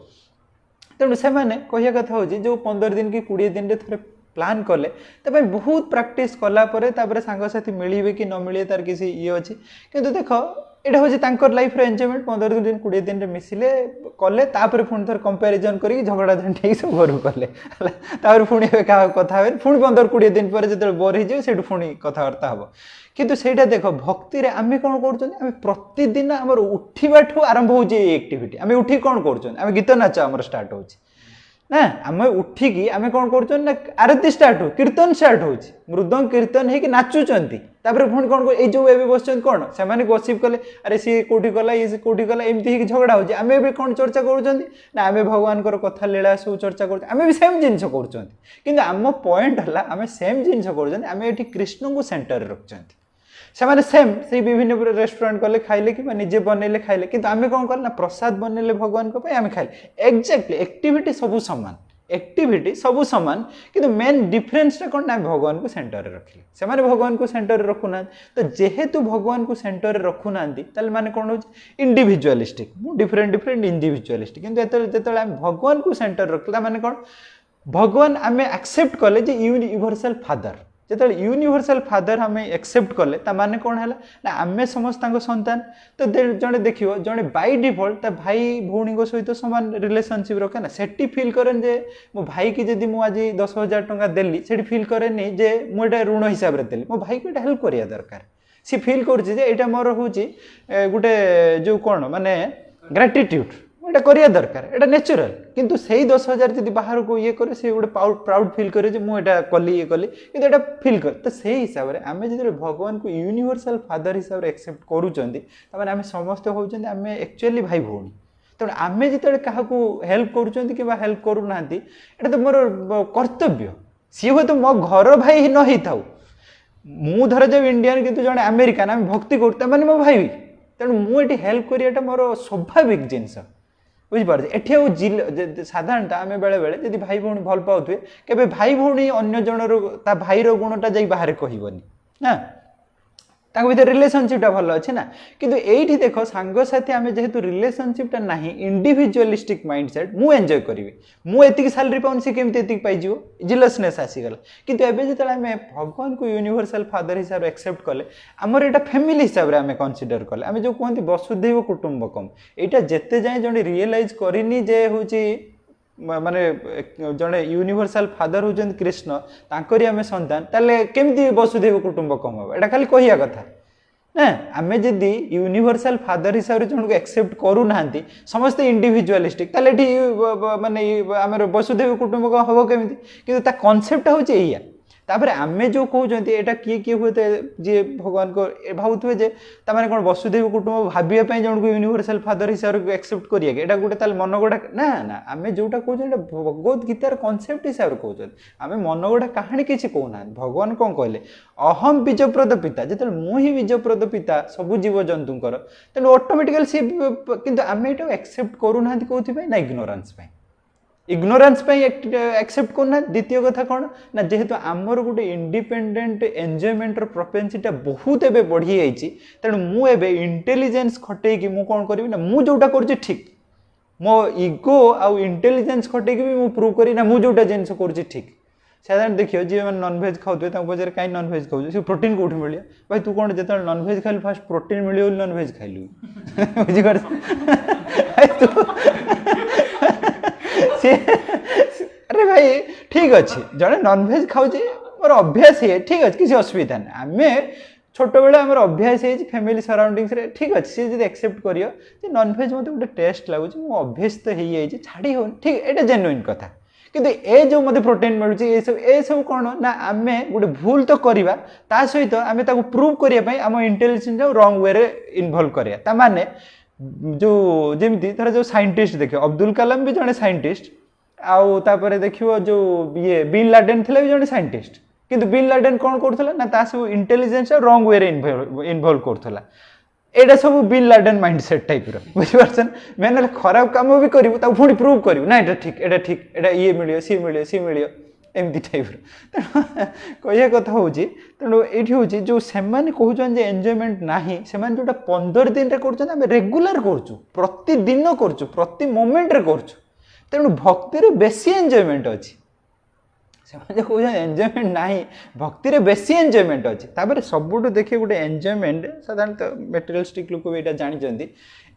तेणु से कहया कथा हूँ जो 15 दिन कि 20 दिन थे प्लान कले तो बहुत प्रैक्टिस कलापर सांगसाथी मिले कि न मिले तार किसी ये अच्छी किंतु देख यहाँ हूँ लाइफ एंजॉयमेंट 15 दिन 20 दिन मिसिले कले पुणी थोड़ा कंपेरिजन कर झगड़ा झंटे सब घर कले पुणी क्या कथा पुणी 15-20 दिन पर जो बोर हो पुणी कथबार्ता हम किंतु सेटा देख भक्ति रे आम कौन कर प्रतिदिन आम उठा आरंभ हो एक्टिविटी आम उठी कौन कर गीत नाच आम स्टार्ट हो ना आम उठिकी आम कौन कर आरती स्टार्ट हो कीर्तन स्टार्ट हो मृदंग कीर्तन है कि नाचुंती पुणी कौन कर जो ए बस कौन से गसिप कले अरे सी कौटी कला ये कौटी कला एमती झगड़ा हो आम भी कौन चर्चा कर आम भगवान कथा लीला सब चर्चा कर भी सेम जिन कर आम पॉइंट है आम सेम जिन कर ये कृष्ण को सेंटर रखुच्च से सेम से विभिन्न रेस्टोरेंट कले खाइले कि निजे बनइले खाइले कि आम कौन कल प्रसाद बनइले भगवान आम खाइले एक्जाक्टली एक्टिविटी सब सामान एक्टिविटी सब सामान कि मेन डिफरेन्सटा कौन ना भगवान को सेंटर रखिले से भगवान को सेंटर रखुना तो जेहेतु भगवान को सेंटर रखुना माने कौन हो इंडिविजुअलिस्टिक डिफरेंट डिफरेंट इंडिविजुअलिस्टिक किंतु जो आम भगवान को सेंटर रखला माने कौन भगवान आम एक्सेप्ट कले जे यूनिवर्सल फादर जो यूनिवर्सल फादर आम एक्सेप्ट कले माने कौन है ना आम समस्त संतान तो जड़े देख जड़े बाय डिफॉल्ट भाई भौणी सहित सामान रिलेशनशिप रखे ना सेठी फिल करें जे मो भाई की जब मुझे 10,000 टंका देली से फिल करेनि जे मुझे ऋण हिसाब से देली मो भाई को हेल्प करिया दरकार सी फिल कर मोर हूँ गोटे जो कौन माने ग्रेटिट्यूड এটা করিয়া দরকার এটা ন্যাচুরাল কিন্তু সেই 10,000 যদি বাহার को ये करे से गोटे प्राउड फिल करे जे मु एटा कली ये कली किंतु एटा फिल कर तो सेही हिसाब रे आमे जदि भगवान को यूनिवर्सल फादर हिसाब रे एक्सेप्ट करूचंदी तमाने आमे समस्त होउचंदी आमे एक्चुअली भाई भौणी तेणु आमे जिते क्या हेल्प करुँच कि हेल्प करूना एटा तो मोर कर्तव्य सी हे तो मो घर भाई ही न था मु धर जब इंडियन किंतु जड़े अमेरिकान आम भक्ति करूँ मैंने मो भाई तेणु मुझे हेल्प करियाटा मोर स्वाभाविक जिनस बुझिपारे एठी साधारणतः आम बेले बेले जब भाई भौणी भल पाउथे केबे भाई भौणी अन्य जनर ता भाईर गुणटा जाई बाहर कहबनी ना ताको भीतर रिलेशनशिपटा भल अच्छे ना किंतु एठी देखो सांगसाथी आम जेहेतु रिलेशनशिपटा नाही इंडिविजुअलिस्टिक माइंडसेट मु एंजॉय करी मु एतिक सैलरी पाउन से केमती एतिक पाइजिवो जिलसनेस आसीगला किंतु एबे जेतले आम भगवान को यूनिवर्सल फादर हिसाब रे एक्सेप्ट कले आमर एटा फैमिली हिसाब रे आम कंसीडर कले आम जो कहते वसुधैव कुटुंबकम एटा जेते जाए जने रियलाइज करिनी जे होची माने जड़े यूनिवर्सल फादर होजन कृष्ण तांकरी आम संतान ताले केमती वसुधैव कुटुंबकम हम एटा खाली कहिया कथा ना आम जदि यूनिवर्सल फादर हिसाब से जन को एक्सेप्ट करूना समस्त इंडिविजुअलिस्टिक ताले माने आम वसुधैव कुटुंबकम हम केमती किंतु ता कॉन्सेप्ट होची एया तापर आमे जो कहते एटा किए किए हुए जी भगवान को भावुए जे ताने कौन वसुदेव कुटुंब भाविया जन को यूनिवर्सल फादर हिसाब से एक्सेप्ट करिए एटा गोटे मन गोटा ना ना आमे जोटा कहते भगवत गीतार कनसेप्ट हिसाब से कहते आम मन गोटा कहानी किसी कहना भगवान कौन कहले अहम बीजप्रद पिता जो मुझे बीजप्रद पिता सबू जीव जंतुकर तेणु ऑटोमेटिकली सी कि आम ये एक्सेप्ट करूना कौन ना इग्नोरांस एक्सेप्ट करना द्वितीय कथा कौन ना जेहेतु आमर गोटे इंडिपेंडेंट एंजॉयमेंट प्रोपेंसिटी बहुत एवं बढ़ी जाइए तेणु मुझे इंटेलिजेंस खटेकी मुझे कौन करी ना मुझे जोटा कर ठीक मो इगो आउ इंटेलिजेंस खटेकी भी मुझे प्रूव करी ना मुझे जोटा जिनस कर ठीक साधारण देखिए जी मैंने नॉनभेज खाऊे पचारे कहीं नॉनभेज खाऊ सी प्रोटीन कौट मिले भाई तू कौन जो नॉनभेज खाइल फास्ट प्रोटीन मिले नॉनभेज खाइलु बुझीपार अरे भाई ठीक अच्छे जड़े नॉनभेज खाऊे मोर अभ्यास है ठीक अच्छे किसी असुविधा ना आम छोट बेले आम अभ्यास है फैमिली सराउंडिंग्स ठीक अच्छे सी जो एक्सेप्ट करियो नॉनभेज मत गोटे टेस्ट लगुच मो अभ्यास तो हो छाड़ी हो ठीक एटा जेन्युइन कथा किंतु ए जो मत प्रोटीन मिलूँ ये सब कौन ना आम गोटे भूल तो करवा ता सहित आम प्रूव करने आम इंटेलिजेंस रंग वे इनवल्व करा माने जो जमी थर जो साइंटिस्ट देखिए अब्दुल कलाम भी जड़े साइंटिस्ट आउे देखिए जो ये बिन लाडेन थे भी जड़े साइंटिस्ट किंतु बिन लाडेन कौन करूला ना ता सब इंटेलिजेंस रंग वे इनवल्व करूला एटा सब बिन लाडेन माइंडसेट टाइप बुझीपार मैंने खराब कम भी करूँ पुणी प्रूव करूँ ना एटा ठीक एटा ये मिले सी मिले सी मिले एमती टाइप तेणु कह कथा हूँ तेणु ये हूँ जो से कहते एंजॉयमेंट ना से जो 15 दिन कर रेगुलर करतिदिन करती मोमेंट कर तेणु भक्ति बेसी एंजॉयमेंट अच्छी से कह एंजॉयमेंट ना भक्ति बेसी एंजॉयमेंट अच्छी तापर सबुठ देखिए गोटे एंजॉयमेंट साधारणतः मेटेरियलिस्टिक लोक भी यहाँ जानते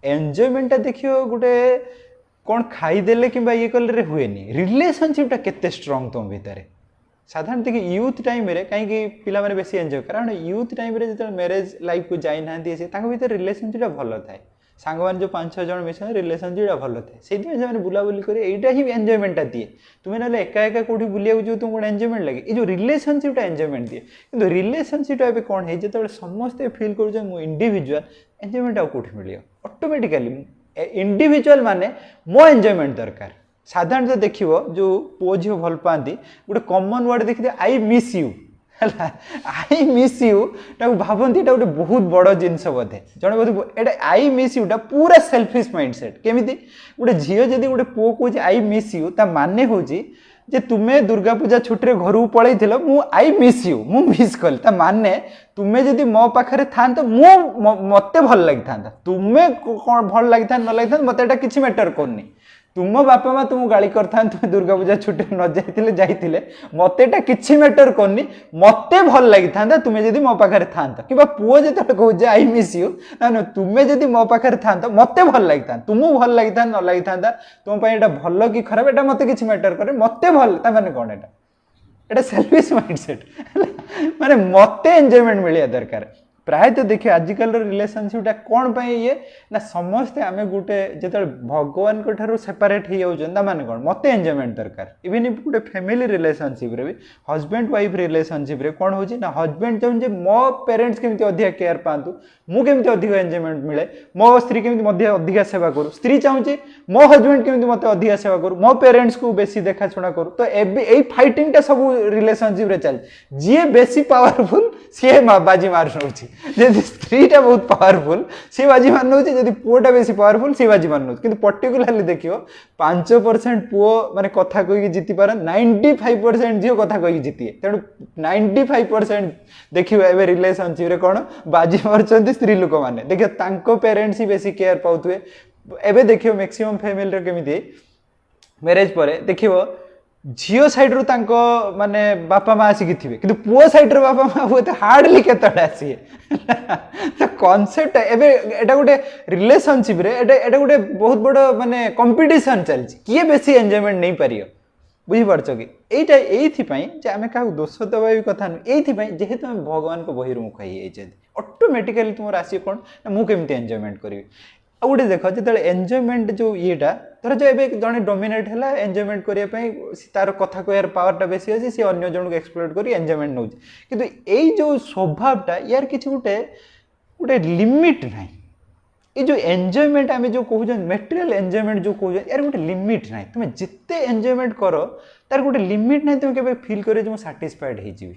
एंजॉयमेंट देखिए गोटे कौन खाईदेले कि ये कले हुए रिलेशनशिपटा केते स्ट्रंग तुम भितर साधारण देखिए यूथ टाइम कहीं पिला माने बेसी एंजॉय कारण यूथ टाइम जो मैरिज लाइफ को जाई ना भीतर रिलेशनशिपटा भल थाए सांग मैंने जो 5-6 जन मिशन रिलेशनशिपटा भल थाए से बुलाबुली कर यहाँ ही एंजॉयमेंटा दिए तुम्हें ना एका एका कौटी बुलाक जो तुमको एंजॉयमेंट लगे ये जो रिलेशनशिपटा एंजॉयमेंट दिए कि रिलेशनशिपटा ए कौन है जो समस्ते फिल कर इंडिविजुअल एंजॉयमेंट आउ कौटी मिले ऑटोमेटिकली इंडिविजुअल माने मो एंजॉयमेंट दरकार साधारणतः देखियो जो पुओ झील भल पाती गोटे कॉमन वर्ड देखिए I miss you I miss you भावती गोटे बहुत बड़ जिनस बोधे जड़े बोधे आई मिस यूटा पूरा सेल्फिश माइंडसेट केमी गोटे झील जदि गोटे पुओ कहे आई मिस यू ता माने हूँ जे तुम्हें दुर्गा पूजा छुट्टी घर को पलैल मु आई मिस यू मु मिस कल माने तुम्हें जदि मो पाखे था मत भल लगी था तुम्हें कौन भल लगी न लगी मत एटा किसी मैटर करनी तुम बापा माँ तुमको गाड़ी करता तुम्हें दुर्गा पूजा छुट्टी न जाइए मत एटा किसी मैटर करनी मत भल लगी था तुम्हें जदि मो पाखे था कि पुओ जो कहे आई मिस यू ना तुम्हें जदि मो पाखे था मत भल लगी था तुमको भल लगी था न लगी था तुम भल कि खराब एटा मत किसी मैटर करे मत भल मैंने कौन एटा सेल्फिश माइंडसेट माने मत एंजॉयमेंट मिलिया दरकार प्रायतः देखिए आजिकल रिलेशनशिपटा कौन पाई ये ना समस्ते आम गोटे जो भगवान को ठारू सेपरेट हो जाने कौन मत एंजॉयमेंट दरकार इवन गोटे फैमिली रिलेशनशिप रे भी हस्बैंड वाइफ रिलेशनशिप रे कौन होची ना हस्बैंड चाहूँ मो पेरेंट्स केमती अधिक केयर पातु मुझे अधिक एंजॉयमेंट मिले मो स्त्री केमती अधिक सेवा करूँ स्त्री चाहूँ मो हस्बैंड केमती मत अधिक सेवा करूँ मो पेरेंट्स को बेसी देखाशुना करूँ तो ए फाइटिंगटा सब रिलेशनशिप रे चल जी बेसी पावरफुल सी बाजी मार नौ जदि स्त्रीटा बहुत पावरफुल सी बाजी मान नौ जदि पुओटा बेसी पावरफुल सी बाजी मान नौ कि पर्टिकुलाली देखियो 5% पुओ माने कथा कही जीति पार 95% झील कथा कही जीतिए तेणु 95% देखिए एवं रिलेशनशिप रे कौन बाजी मार्च स्त्री लोक मैंने देखिए पेरेंट्स ही बेसी केयर पाउथुए एवं देखिए मैक्सिमम फैमिली केमिति मैरिज पर देखिए झील सैड रू माने बापा माँ आसिक थे कि पुओ सैड बापा माँ हुए तो हार्डली केत आसीए तो कनसेप्ट एटा गोटे रिलेशनशिप एटा गोटे बहुत बड़ माने कंपटीशन चलती किए बेसी एंजॉयमेंट नहीं पार बुझीपारछ कि एटा ये आम क्या दोष दबा भी कथा नुह ये जेहेतु भगवान को बहिर्मुख हो ऑटोमेटिकली तुम आसिए कौन ना मुझे एंजॉयमेंट करी आ गोटे देख जो एंजॉयमेंट जो येटा धर जो ए जड़े डोमिनेट है एंजॉयमेंट करने तार कथा कहर पावरटा बेसी अच्छे सी अन्य जन को एक्सप्लोर कर एंजॉयमेंट नौ कि यही जो स्वभावटा यार किसी गोटे गोटे लिमिट ना ये जो एंजॉयमेंट आम जो कहते मेटेरियल एंजॉयमेंट जो कहते यार गोटे लिमिट ना तुम जिते एंजॉयमेंट कर तार गोटे लिमिट ना तुम के फील कर साटिस्फाइड हो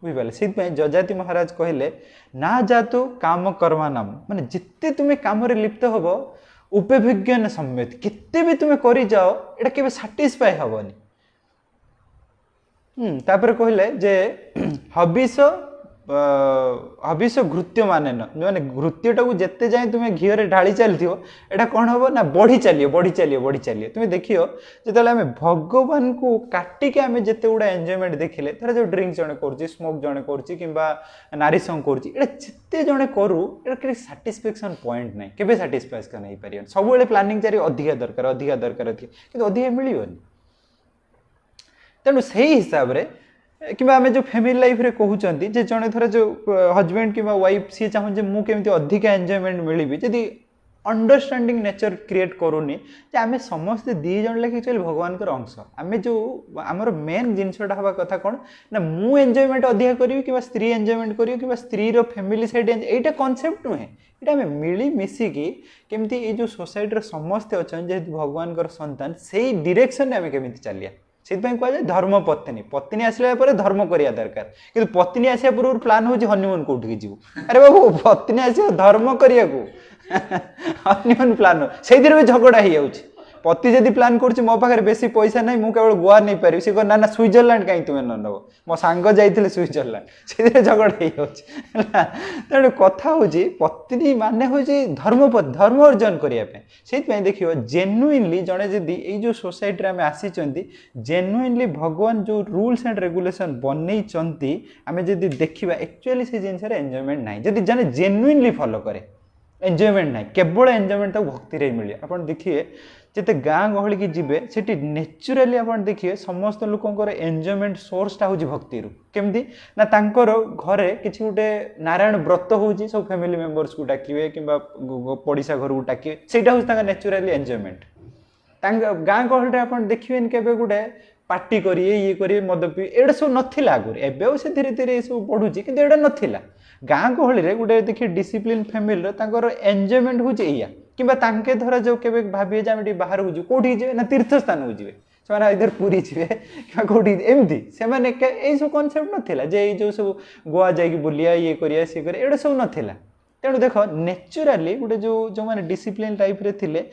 बुझिपारे से जजाति महाराज कहले ना जातु काम कर्मा नाम माने जिते तुम्हें काम लिप्त हम उपभिज्ञ न सम्यत केते भी तुम्हें करी जाओ एटा केबे साटिस्फाई हबनी तापर कहले जे हबिष हबिष घृत्य माने न माने घृत्यटा को जेते जाए तुम्हें घीरे ढाली चलथियो एटा कोन हबो ना बढ़ी चलियो तुम्हें देखियो जेतले हमें भगवान को काटी के हमें जेते उडा एन्जॉयमेंट देखिले तारा जो ड्रिंक जणे करछि स्मोक जणे करछि किंबा नारी संग करछि एटा जेते जणे करू एटा के सैटिस्फैक्शन पॉइंट नै केबे सैटिस्फैक्शन नै परियन सब बेले प्लानिंग चारि अधिका दरकार किंतु अधिका मिलियोनी तेणु से हिसाब रे कि आम जो फैमिली लाइफ रे कहते जे जड़े थर जो हजबैंड कि वाइफ सी चाहूँ मुझे अधिक एंजॉयमेंट मिली जदि अंडरस्टैंडिंग नेचर क्रिएट करूनी आम समस्ते दी जन लगे एक्चुअली भगवान अंश आम जो आमर मेन जिनसटा हवा कथा कौन ना मु एंजॉयमेंट अधिक करी कि स्त्री एंजॉयमेंट करी कि स्त्री फैमिली साइड एटा कॉन्सेप्ट नुहे ये आम मिली मिसिकी केमती ये जो सोसाइटी समस्ते अच्छा जेहेतु भगवान संतान से डिरेक्शन आम केमी चलिया से कहुए धर्म पत्नी पत्नी आसला धर्म करिया दरकार कि पत्नी आसा पूर्व प्लान हो हनीमून कौटिक जीव अरे बाबू पत्नी आस धर्म करिया हनीमून प्लान से भी झगड़ा हो जाऊँगी पति जदि प्लान कर मो पाखे बेसी पैसा ना मुझे केवल गोवा नहीं पारि सी ना स्विट्जरलैंड कहीं तुम्हें न नब मो सांग जाइए स्विट्जरलैंड से झगड़ा हो तेणु कथा हूँ पत्नी मान हूँ धर्म अर्जन करने से देखिए जेन्युइनली जड़े जदि ये सोसाइटी आम आसी जेन्युइनली भगवान जो रूल्स एंड रेगुलेशन बनई आम जदि देखा एक्चुअली से जिन एंजॉयमेंट ना जदि जड़े जेन्युइनली फॉलो करे एंजॉयमेंट ना केवल एंजॉयमेंट भक्ति मिले आप देखिए जिते गाँ गहली की जीवे सेठी नेचुराली आप देखिए समस्त लोकंर एंजॉयमेंट सोर्सटा हूँ भक्ति केमती ना तांकर घरे किसी गोटे नारायण व्रत होची सब फैमिली मेंबर्स को डाकिए कि पड़िशा घर को डाकिए सेटा हूँ नेचुराली एंजॉयमेंट गाँ गहली आप देखिए केबे गोटे पार्टी करिए ये करिए मद पी एटा सब नाला आगुरी एवं से धीरे धीरे ये सब बढ़ुची कि एटा नाला गाँ गहली में गोटे देखिए डिसिप्लिन फैमिली एंजॉयमेंट हूँ या कि धर जो के भावे जे बाहर को जी कौटी जी ना तीर्थ स्थान को जी से इधर पूरी जी कौटी एमती से सब कनसेप्ट नाला जे जो सब गोवा जा बुलिया ये करिया सी करिया एटा सब नाला तेणु देख नेचुराली गोटे जो जो मैंने डिसिप्लिन टाइप रे थिले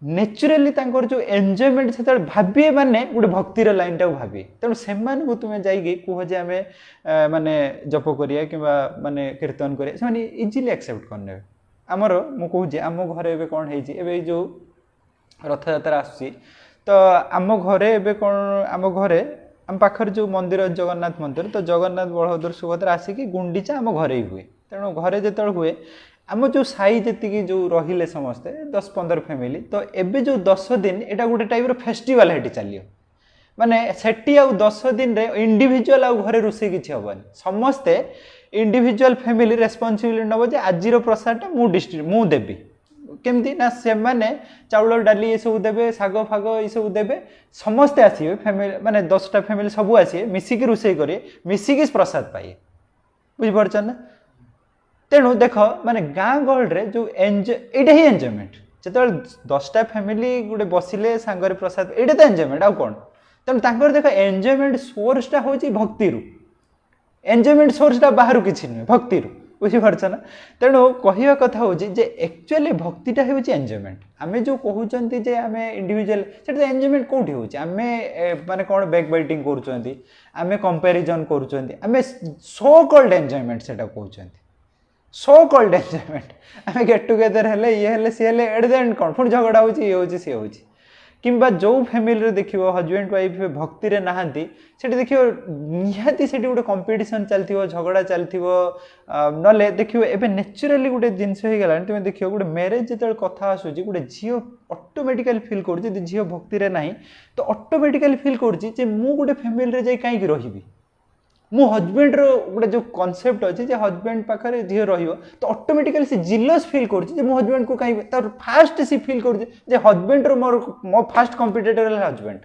नेचुराली जो एंजॉयमेंट से भाविए माने गोटे भक्तिर लाइन टाक भाविए तेणु से तुम्हें जाइए कह जे आम माने जप करिया कि माने कीर्तन करिया से इजिली एक्सेप्ट करने आमर मु कहूँ आम घरे एवं कौन है जो रथ यात्रा आसूसी तो आम घरे एवं कौन आम घरे आम पाखर जो मंदिर जगन्नाथ मंदिर तो जगन्नाथ बलभद्र सुभद्रा आसिकी गुंडीचा आम घरे ही हुए तेणु घरे जो हुए आम जो साई जी जो रहिले समस्ते 10-15 फैमिली तो एबे जो 10 दिन एटा गोटे टाइप फेस्टिवल हेटी चलियो माने सेठी आउ 10 दिन रे इंडिविजुअल आउ घरे रोषे किछि हबनी समस्ते इंडिविजुअल फैमिली रेस्पॉन्सिबिलिटी नब जे आजिर प्रसादटा मु देबी केमती ना से माने चाउल डाली ये सब देबे साग फाग ये सब देबे समस्ते आसीबे फैमिली माने 10टा फैमिली सब आसीबे मिसिकी रोषे करिए मिसिकी प्रसाद पाइए बुझि परछ ना तेणु देख माने गाँ गहल जो एंजॉय ही एंजॉयमेंट जो 10टा फैमिली गोटे बसिले सांगरे प्रसाद ये तो एंजॉयमेंट आउ कौन तेणु देख एंजॉयमेंट सोर्सटा हूँ भक्ति एंजॉयमेंट सोर्सटा बाहर किसी नुहे भक्ति बुझीपार ना तेणु कहवा कथा हूँ एक्चुअली भक्तिटा हूँ एंजॉयमेंट आम जो कहते जे आम इंडिविजुअल से एंजॉयमेंट कौटी हूँ आम माने कौन बैक बाइटिंग करें कंपेरिजन करें सो कॉल्ड एंजॉयमेंट से कहते सो कॉल्ड एंजॉयमेंट आम गेट टुगेदर हेले ये हेले सी हेले एट द एंड कौन पुणी झगड़ा हो सी हो किंबा जो फैमिली देखियो हजबैंड वाइफ भक्ति रे नहांती सेठी देखियो निहाती सेठी गोटे कंपटीशन चलथिवो झगड़ा चलथिवो नले देखियो एबे नेचुरली गोटे जिंस हो गेला तुम देखियो गोटे मैरिज जेतल कथा आसुची गोटे झियो ऑटोमेटिकली फील करछि जे झियो भक्ति रे नाही तो ऑटोमेटिकली फील करछि जे मु गोटे फैमिली रे जाई काई कि रहिबी मो हजबैंड गोटे जो कनसेप्ट अच्छे हजबैंड पाखे झील रही तो ऑटोमेटिकली से जिलस फील कर मो हजबैंड को कहीं फास्ट सी फील कर हजबैंड मोर मो फास्ट कॉम्पिटिटर है हजबैंड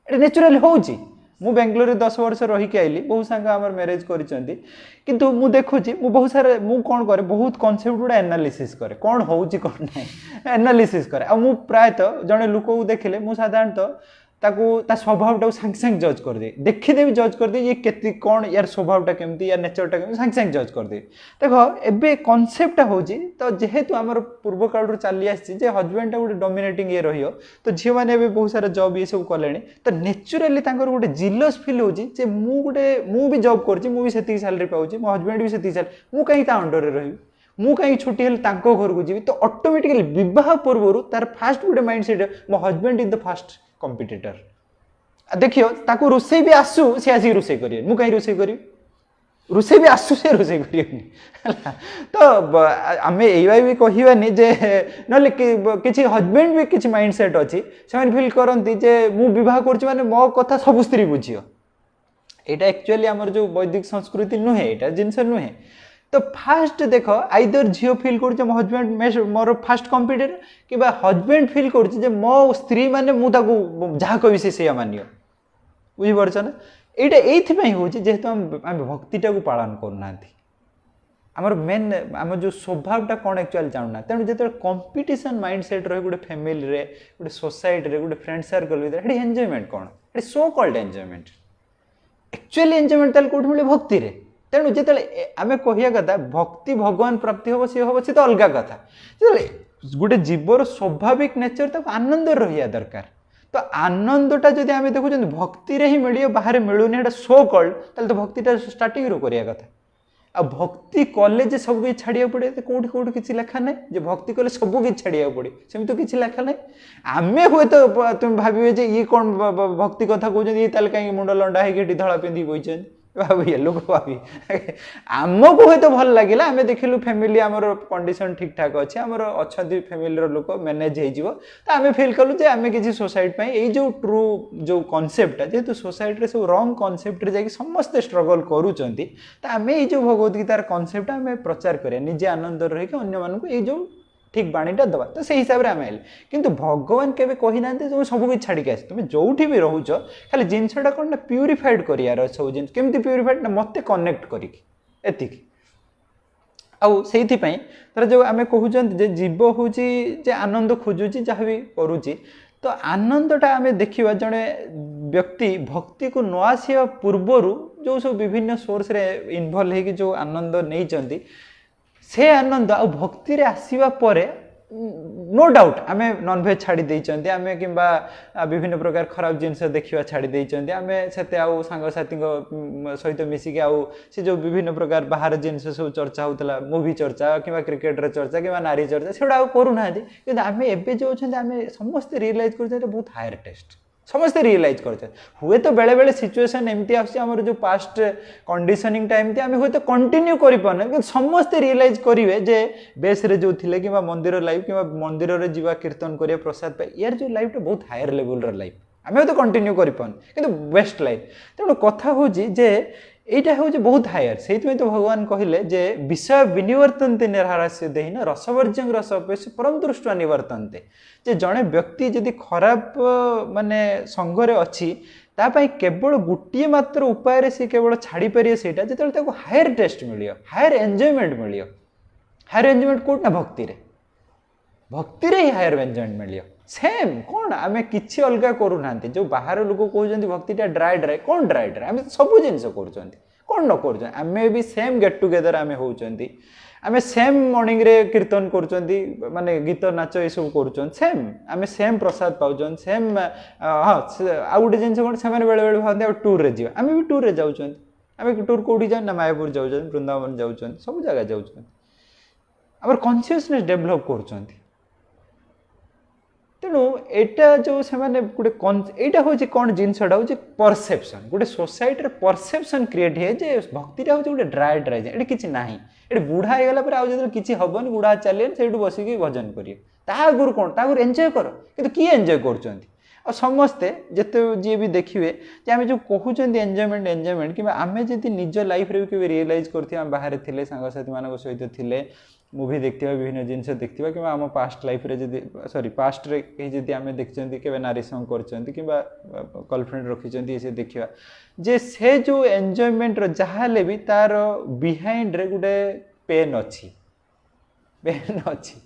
ये नेचुराली होची मु बेंगलोर 10 वर्ष रहीकि आइली बहुत सांग आम मैरेज किंतु मु देखुची मु बहुत सारा मु कौन करे बहुत कनसेप्ट गुड़ा एनालिसिस करे कौन होची कौन ना एनालिसिस करे आ मु प्रायतः जड़े लोक को देखिले मु साधारणतः ताकू ता स्वभावटा सांगे सांगे जज कर दे देखीदेवी जज कर दे ये केती कौन यार स्वभावटा केमती यार नेचरटा केमती सांगे सांगे जज कर दे देख एबे कनसेप्टटा होची तो जेहेतु आमर पूर्व काल चली आसी जे हजबैंडटा गोटे डोमिनेटिंग ये रही तो झील मैंने बहुत सारा जॉब ये सब कले तो नेचुराली गोटे जिलस फील होची जे मु भी जॉब करची मु भी सेती सैलरी पाउची मो हजबैंड भी सेती सैलरी मु कहीं ता अंडर रे रही मु कहीं छुट्टी हेल्ले तांको घर को जीवी तो ऑटोमेटिकली विवाह पूर्व तार फास्ट गोटे माइंडसेट मो husband is the fast competitor देखियो ताको रोसे भी आसू से आसी रोसे करिए मु कहीं रोसे करी रोसे भी आसू से रोसे करिए तो आमे एई भी कहिबानी जे नले किछि हजबैंड भी किछि माइंडसेट अछि से फील करंती जे मु विवाह करछि माने मो कथा सब स्त्री बुझियो एटा एक्चुअली हमर जो वैदिक संस्कृति नुहे एटा जिंस नुहे तो फास्ट देख आइदर झील फिल कर मो हजबैंड मोर फास्ट कॉम्पिटिटर कि हजबैंड फिल कर मो स्त्री माने मुझे जहाँ कह से मानियो बुझीपार ना यहाँ हूँ जेहेतु आम भक्तिटा को पालन करना आमर मेन आम जो स्वभावटा कौन एक्चुअली जानूना तेणु जो कंपिटिशन माइंडसेट रहे गोटे फैमिली रे गोटे सोसाइटी गोटे फ्रेंड सर्कल भर एंजॉयमेंट कौन ये so called enjoyment actually enjoyment ताल कोठी मिले भक्ति रे तेणु जो आम कहिया कथा भक्ति भगवान प्राप्ति हम सी तो अलग कथा जो गोटे जीवर स्वाभाविक नेचर तक आनंद रहा दरकार तो आनंदटा जब आम देखुं भक्ति ही मिल बाहर मिलूनी सो कल्ड तो भक्तिटा स्टार्टिंग करिया कथा आ भक्ति कले सब किसी छाड़िया पड़े तो कौट कौट किसी लेखा ना जो भक्ति कले सब किसी छाड़िया पड़े सेम तो किसी लेखा ना आम हे तो तुम भावे ये कौन भक्ति कथा कहते ये कहीं मुंड लंडा है धड़ा पिंधि बही भाभी लोक भाभी आमको हूँ तो भल लगे आम देखिलु फैमिली आमर कंडीशन ठीक ठाक अच्छे आमर अच्छा फैमिली लोक मैनेज हो तो आम फिल कलु जे आम किसी सोसाइटी ये जो ट्रू जो कनसेप्टा जेहेतु सोसाइटी सब रंग कनसेप्ट जा समस्ते स्ट्रगल करुँच तो आम ये जो भगवत गीतार कनसेप्ट आम प्रचार करें निजे आनंद रही अन्य ये जो ठीक बाणीटा दबा तो से हिसाब से आम आइले किंतु भगवान केवे कही ना तुम सब किसी छाड़ी आस तुम जो भी रोच खाली जिनसा कौन ना प्यूरीफाइड कर सब जिन केमती प्यूरीफाइड ना मत कनेक्ट करती आउ से तर जो आम कहते जीव हूँ जे आनंद खोजुची जहाँ भी करुच्ची तो आनंदटा आम देखा जड़े व्यक्ति भक्ति को न आसा पूर्वर जो सब विभिन्न सोर्स रे इनवल्व हो जो आनंद नहीं से आनंद आ भक्ति रे आसीबा परे नो डाउट आम नॉनवेज छाड़ी देइचंती आम कि विभिन्न प्रकार खराब जिनस देखा छाड़ी देइचंती आम से आउ सांगसाथी सहित मिसिक आउ से जो विभिन्न प्रकार बाहर जिनस सब चर्चा होता मूवी चर्चा कि क्रिकेट चर्चा कि नारी चर्चा से करूना कि आम एवं जो अच्छा आम समस्ते रियलाइज कर बहुत हायर टेस्ट समस्ते रियलाइज करते हुए तो बेले बेले सिचुएशन एमती आमर जो पास्ट कंडीशनिंग टाइम आम हुए तो कंटिन्यू कर समस्ते रियलाइज करेंगे जे बेस रे जो थिले कि मंदिर लाइफ कि मंदिर रे जीवा कीर्तन करिया प्रसाद पाए यार जो लाइफ बहुत हायर लेवल लाइफ आम तो कंटिन्यू करें कि बेस्ट लाइफ तेणु कथा हूँ जे यहाँ हूँ बहुत हायर से तो भगवान कहले जे विषय विनिवर्तनते निराहारस्य देहिन रसवर्ज्यं रस अपेक्ष परम दृष्टा निवर्तनते जे जड़े व्यक्ति जदि खराब माने संघरे अच्छी तापाई केवल गोटे मात्र उपाय से केवल छाड़ी पारे से जो हायर टेस्ट मिल हायर एंजॉयमेंट मिल हायर एंजॉयमेंट कौट ना भक्ति रे ही हायर एंजॉयमेंट मिल सेम कौन आम कि अलग करूना जो बाहर लोग कहते भक्तिटा ड्राए ड्राए कौन ड्राए ड्राए आम सब जिन कौन न कर आम भी सेम गेट टुगेदर आम होती आम सेम मॉर्निंग रे कीर्तन कर माने गीत नाच ये सब कर सेम आम सेम प्रसाद पाँच सेम हाँ आउ गोटे जिन कौन से बेले बेले भावते टूर रे जावा आम भी टूर रे जाऊँ आम टूर कौटी जाए ना मायापुर जाऊँ वृंदावन जाऊँ सब जगह जाऊँ आम कन्सीयसनेस डेभलप कर तेणु एटा जो से गोटे यहाँ हूँ कौन जिनसा हूँ परसेप्शन गोटे सोसाइटी परसेप्शन क्रिएट है जे भक्तिटा हूँ गोटे ड्राए ड्राए ये किसी ना ये बुढ़ा हो गला आज किसी हेनी बुढ़ा चलिए से बसिक भजन करेंगे आगुरी कौन आगुरी एंजॉय कर कि किए एंजॉय कर और समस्ते जिते जी भी देखिए जे आम जो कहते एंजॉयमेंट एंजॉयमेंट कि आम जी निज लाइफ रे भी रियलाइज कर बाहर थे सांगसाथी मान सहित थे मुवी देखा विभिन्न जिनस देखा कि आम पास्ट लाइफ रे जदि सॉरी पास्ट रे कहीं जदि आम देखते के नारी संग कर गर्लफ्रेंड रखी से देखा जे से जो एंजॉयमेंट जहाँ भी तार बिहाइंड रे गोटे पेन अच्छी पेन अच्छी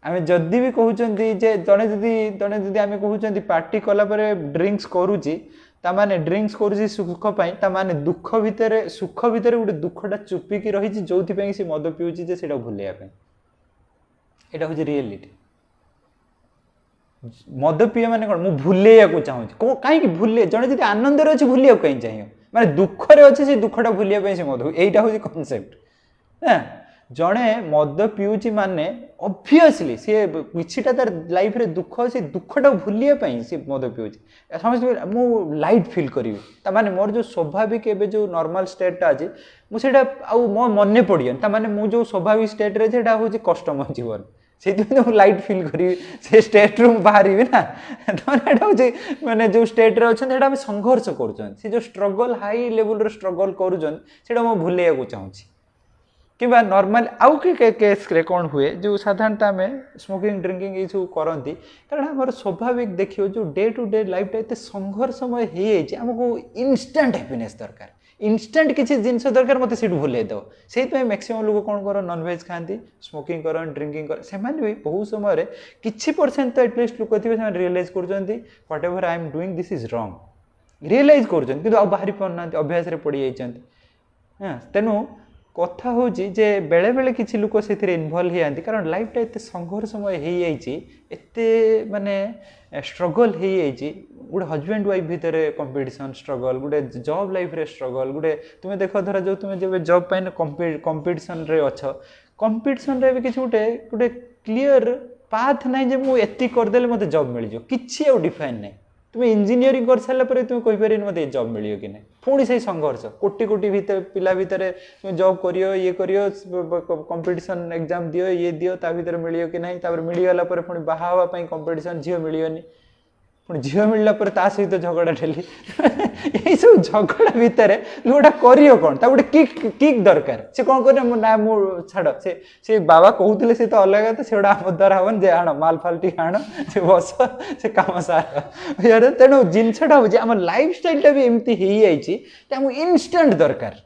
आम जदि भी कहते जे जड़े जदि आम कहते पार्टी कलापर ड्रिंक्स करुच्ची ताने ड्रिंक्स करुच्ची सुख ताने दुख भितर सुख भितर गोटे दुखटा चुपिकी रही जो सी मद पीऊँगी जे से भूलैया यहाँ हूँ रियलिटी मद पीवा माने कौन मुझे भूलैया चाहूँगी कहीं भूले जड़े जब आनंद अच्छे भूलिया कहीं चाहिए माने दुखरे अच्छे से दुखटा भूलिया से मद यहाँ हूँ कनसेप्ट ना जड़े मद पीऊँची माने ऑब्वियसली सी कि तार लाइफ रे दुख से दुखटा भूलिया सी मद पीऊँची समझ मु लाइट फिल करी ताने मोर जो स्वाभाविक एवं जो नॉर्मल स्टेटा अच्छी मुझे मो मन पड़ियन ताने मु जो स्वाभाविक स्टेट रे जेटा हूँ कष्ट मो जीवन से लाइट फिल करी से स्टेट रू बाहर ना तो माने जो स्टेट रे अच्छा संघर्ष कर जो स्ट्रगल हाई लेवल स्ट्रगल करुँचा मो भूलैया चाहूँगी कि नॉर्मल आउ के केस रे कौन हुए जो साधारणतः आम स्मोकिंग ड्रिंकिंग ये सब करती कारण आम स्वाभाविक देखिए जो डे टू डे लाइफ एत संघर्षमय हो आमको इनस्टांट हैप्पीनेस दरकार इनस्टांट किसी जिनस दरकार मत सीट भूल दो से मैक्सिमम लोग कौन कर नॉनवेज खाती स्मोकिंग कर ड्रिंकिंग कर से भी बहुत समय किसी परसेंट तो एटलिस्ट लोक थे रियलाइज कर whatever I am doing this is wrong realise कर बाहरी पाना अभ्यास पड़ जाती हाँ तेणु कथा हूँ जे बेले बेले किसी लोक से इनवल्व होती कारण लाइफटा एत संघर्षमय होते माने स्ट्रगल हो गोटे हजबैंड वाइफ भितर कंपटीशन स्ट्रगल गोटे जॉब लाइफ रे स्ट्रगल गोटे तुम्हें देख धर जो तुम्हें जब जॉब पाइन कंपटीशन रे अच्छ कंपटीशन रे भी किसी गोटे गोटे क्लीयर पाथ ना जे मुझे एति करदेले मत जॉब मिल जाओ किसी आउ डिफाइन नहीं तुम्हें इंजीनियरिंग कर सारा पर तुम्हें कहीपर मत जॉब मिल कि नहीं पुणी से संघर्ष कोटी कोटी भितर पिला भितर तुम जॉब करियो ये करियो कंपटीशन एग्जाम दियो ये दियो ता भितर मिलियो कि नहीं तापर मिलगला पर पुणी बाहा हवा पई कंपटीशन झील मिलियोनी पुणी झील मिलला पर ता सहित झगड़ा ठेली यही सब झगड़ा भितर लोटा करियो कौन ता गोटे किक किक दरकार से कौन करे ना मु छाड़ से बाबा कहते से तो अलग तो से आम द्वारा हवन जे आण माल फाल टी आण से बस से काम सार यार तेणु जिनसटा हूँ आम लाइफ स्टाइल भी एमती हो इनस्टांट दरकार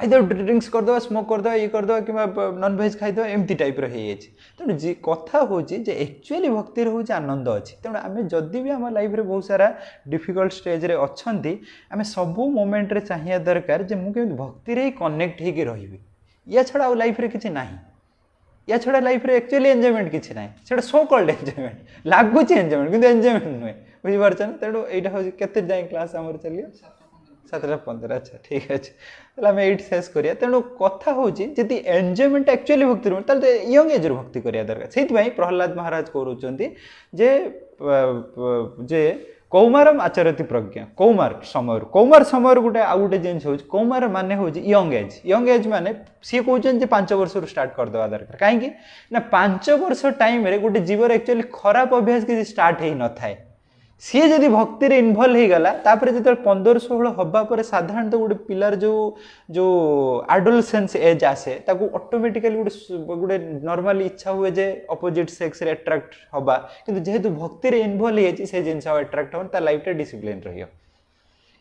आइदर ड्रिंक्स करदे स्मोक करदे ये करदे कि नॉनवेज खाईदे एमती टाइप रही तेणु जी कथा हूँ जे एक्चुअली भक्ति हूँ आनंद अच्छी तेणु आम जदि भी आम लाइफ रे बहुत सारा डिफिकल्ट स्टेज रे अच्छी आम सबू मोमेंट रे चाहिए दरकार जे मुझे भक्ति रे कनेक्ट होगी रही या छड़ा आउ लाइफ रे किसी ना या छड़ा लाइफ रे एक्चुअली एंजॉयमेंट किसी ना से सो कल्ड एंजॉयमेंट लगुच एंजॉयमेंट किंतु एंजॉयमेंट नुहे बुझीपार ना तेणु यहाँ हूँ के जाए क्लास आम चलिए 7:15 अच्छा ठीक अच्छे आम ये शेष करिया तेणु कथा हूँ जी एंजॉयमेंट एक्चुअली भक्ति रुहे तो यंग एज भक्ति करिया दरकार से प्रहलाद महाराज कहते जे कौमारम आचरती प्रज्ञा कौमार समय गोटे आउ गोटे जिन हूँ कौमार मान हूँ यंग एज माने सी कहते 5 वर्ष स्टार्ट करदे दरकार कहीं ना 5 वर्ष टाइम रे गोटे जीवर एक्चुअली खराब अभ्यास किसी स्टार्ट हो न थाए सी जदि भक्ति रे इनवल्व हो गला तापर जो 15-16 हवा पर साधारणतः गोटे पिलार जो जो एडोलसेंस एज आसे ताकू ऑटोमेटिकली गोटे नॉर्मल इच्छा हुए जे अपोजिट सेक्स रे अट्रैक्ट हवा किंतु जेहेतु भक्ति रे इनवल्व हो से जिनस अट्रैक्ट हो ता लाइफ टा डिसिप्लिन रहियो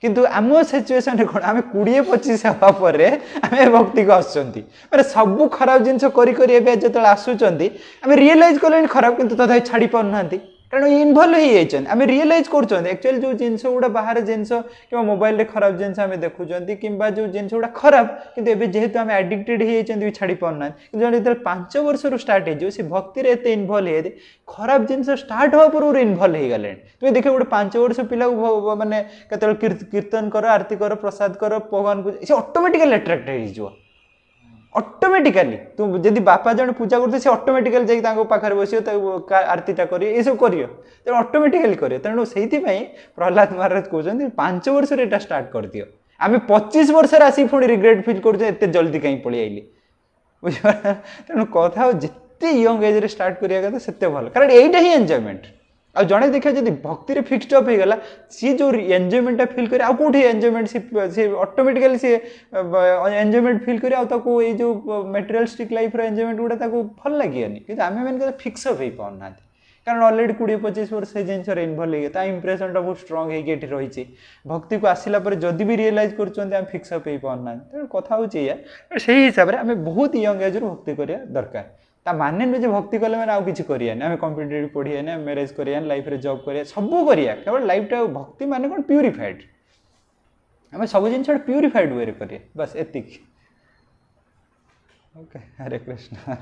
किंतु आम सिचुएशन कौन आम 20-25 हवा पर आम भक्ति को आसुँच मैंने सबू खराब जिन जो आसुँच आम रियलाइज कले खराब किंतु तथा छाड़ी पाना कारण इनवल्व हो आम रियलाइज कर एक्चुअली जो जिनस गुड़ा बाहर जिनस कि मोबाइल खराब जिनस आम देखुं कि जो जिनस गुड़ा खराब किंतु एबे जेहेतु आम एडिक्टेड हो छाड़ी पाना जो 5 वर्ष स्टार्ट हो सी भक्ति एत इनवल्व हो खराब जिनस स्टार्ट हवा पूर्व इनवल्व हो गले तुम्हें देख गोटे 5 वर्ष पिला माने कीर्तन कर आरती कर प्रसाद कर भगवान को सी ऑटोमेटिकली अट्रैक्ट हो ऑटोमेटिकली तुम जदि बापा जन पूजा करते से ऑटोमेटिकली जाइए पाखे बस आरतीटा कर ये सब कर तेणु ऑटोमेटिकली कर तेणु से प्रहलाद महाराज कहते 5 वर्ष स्टार्ट कर दियो आम 25 वर्ष आसी पुणी रिग्रेट फिल करते जल्दी कहीं पलि आइली बुझे तेणु कथा जिते यंग एज स्टार्ट करिया कथा सेते भल कारण यहीटा ही एंजॉयमेंट आ जड़े देखा जब भक्ति फिक्सड अप हो गला सी जो एंजॉयमेंट फिल करे आ कोठी एंजॉयमेंट से ऑटोमेटिकली से एंजॉयमेंट फिल करे आ ये जो मटेरियलिस्टिक लाइफ रो एंजॉयमेंट गुडा ताको भल लागियानी कि आमे मन फिक्स अप हो पाउना कारण अलरेडी 20-25 वर्ष से जिन इनवल्व हो इंप्रेशन बहुत स्ट्रंग होगी रही भक्ति को आसला जदि भी रियलाइज कर फिक्स अप हो पाना तेणु कथा हूँ से हिसाब से आम बहुत यंग एज भक्ति करा दरकार ता माने नुहे भक्ति कले मैंने आउ किसी करें कम्पिटेटिव पढ़िया मैरेज करिया लाइफ रे जॉब करिया सब करिया केवल लाइफ टा भक्ति माने कौन प्यूरिफाइड आम सब जिन प्यूरिफाइड वे करिया बस एतिक ओके हरे कृष्ण।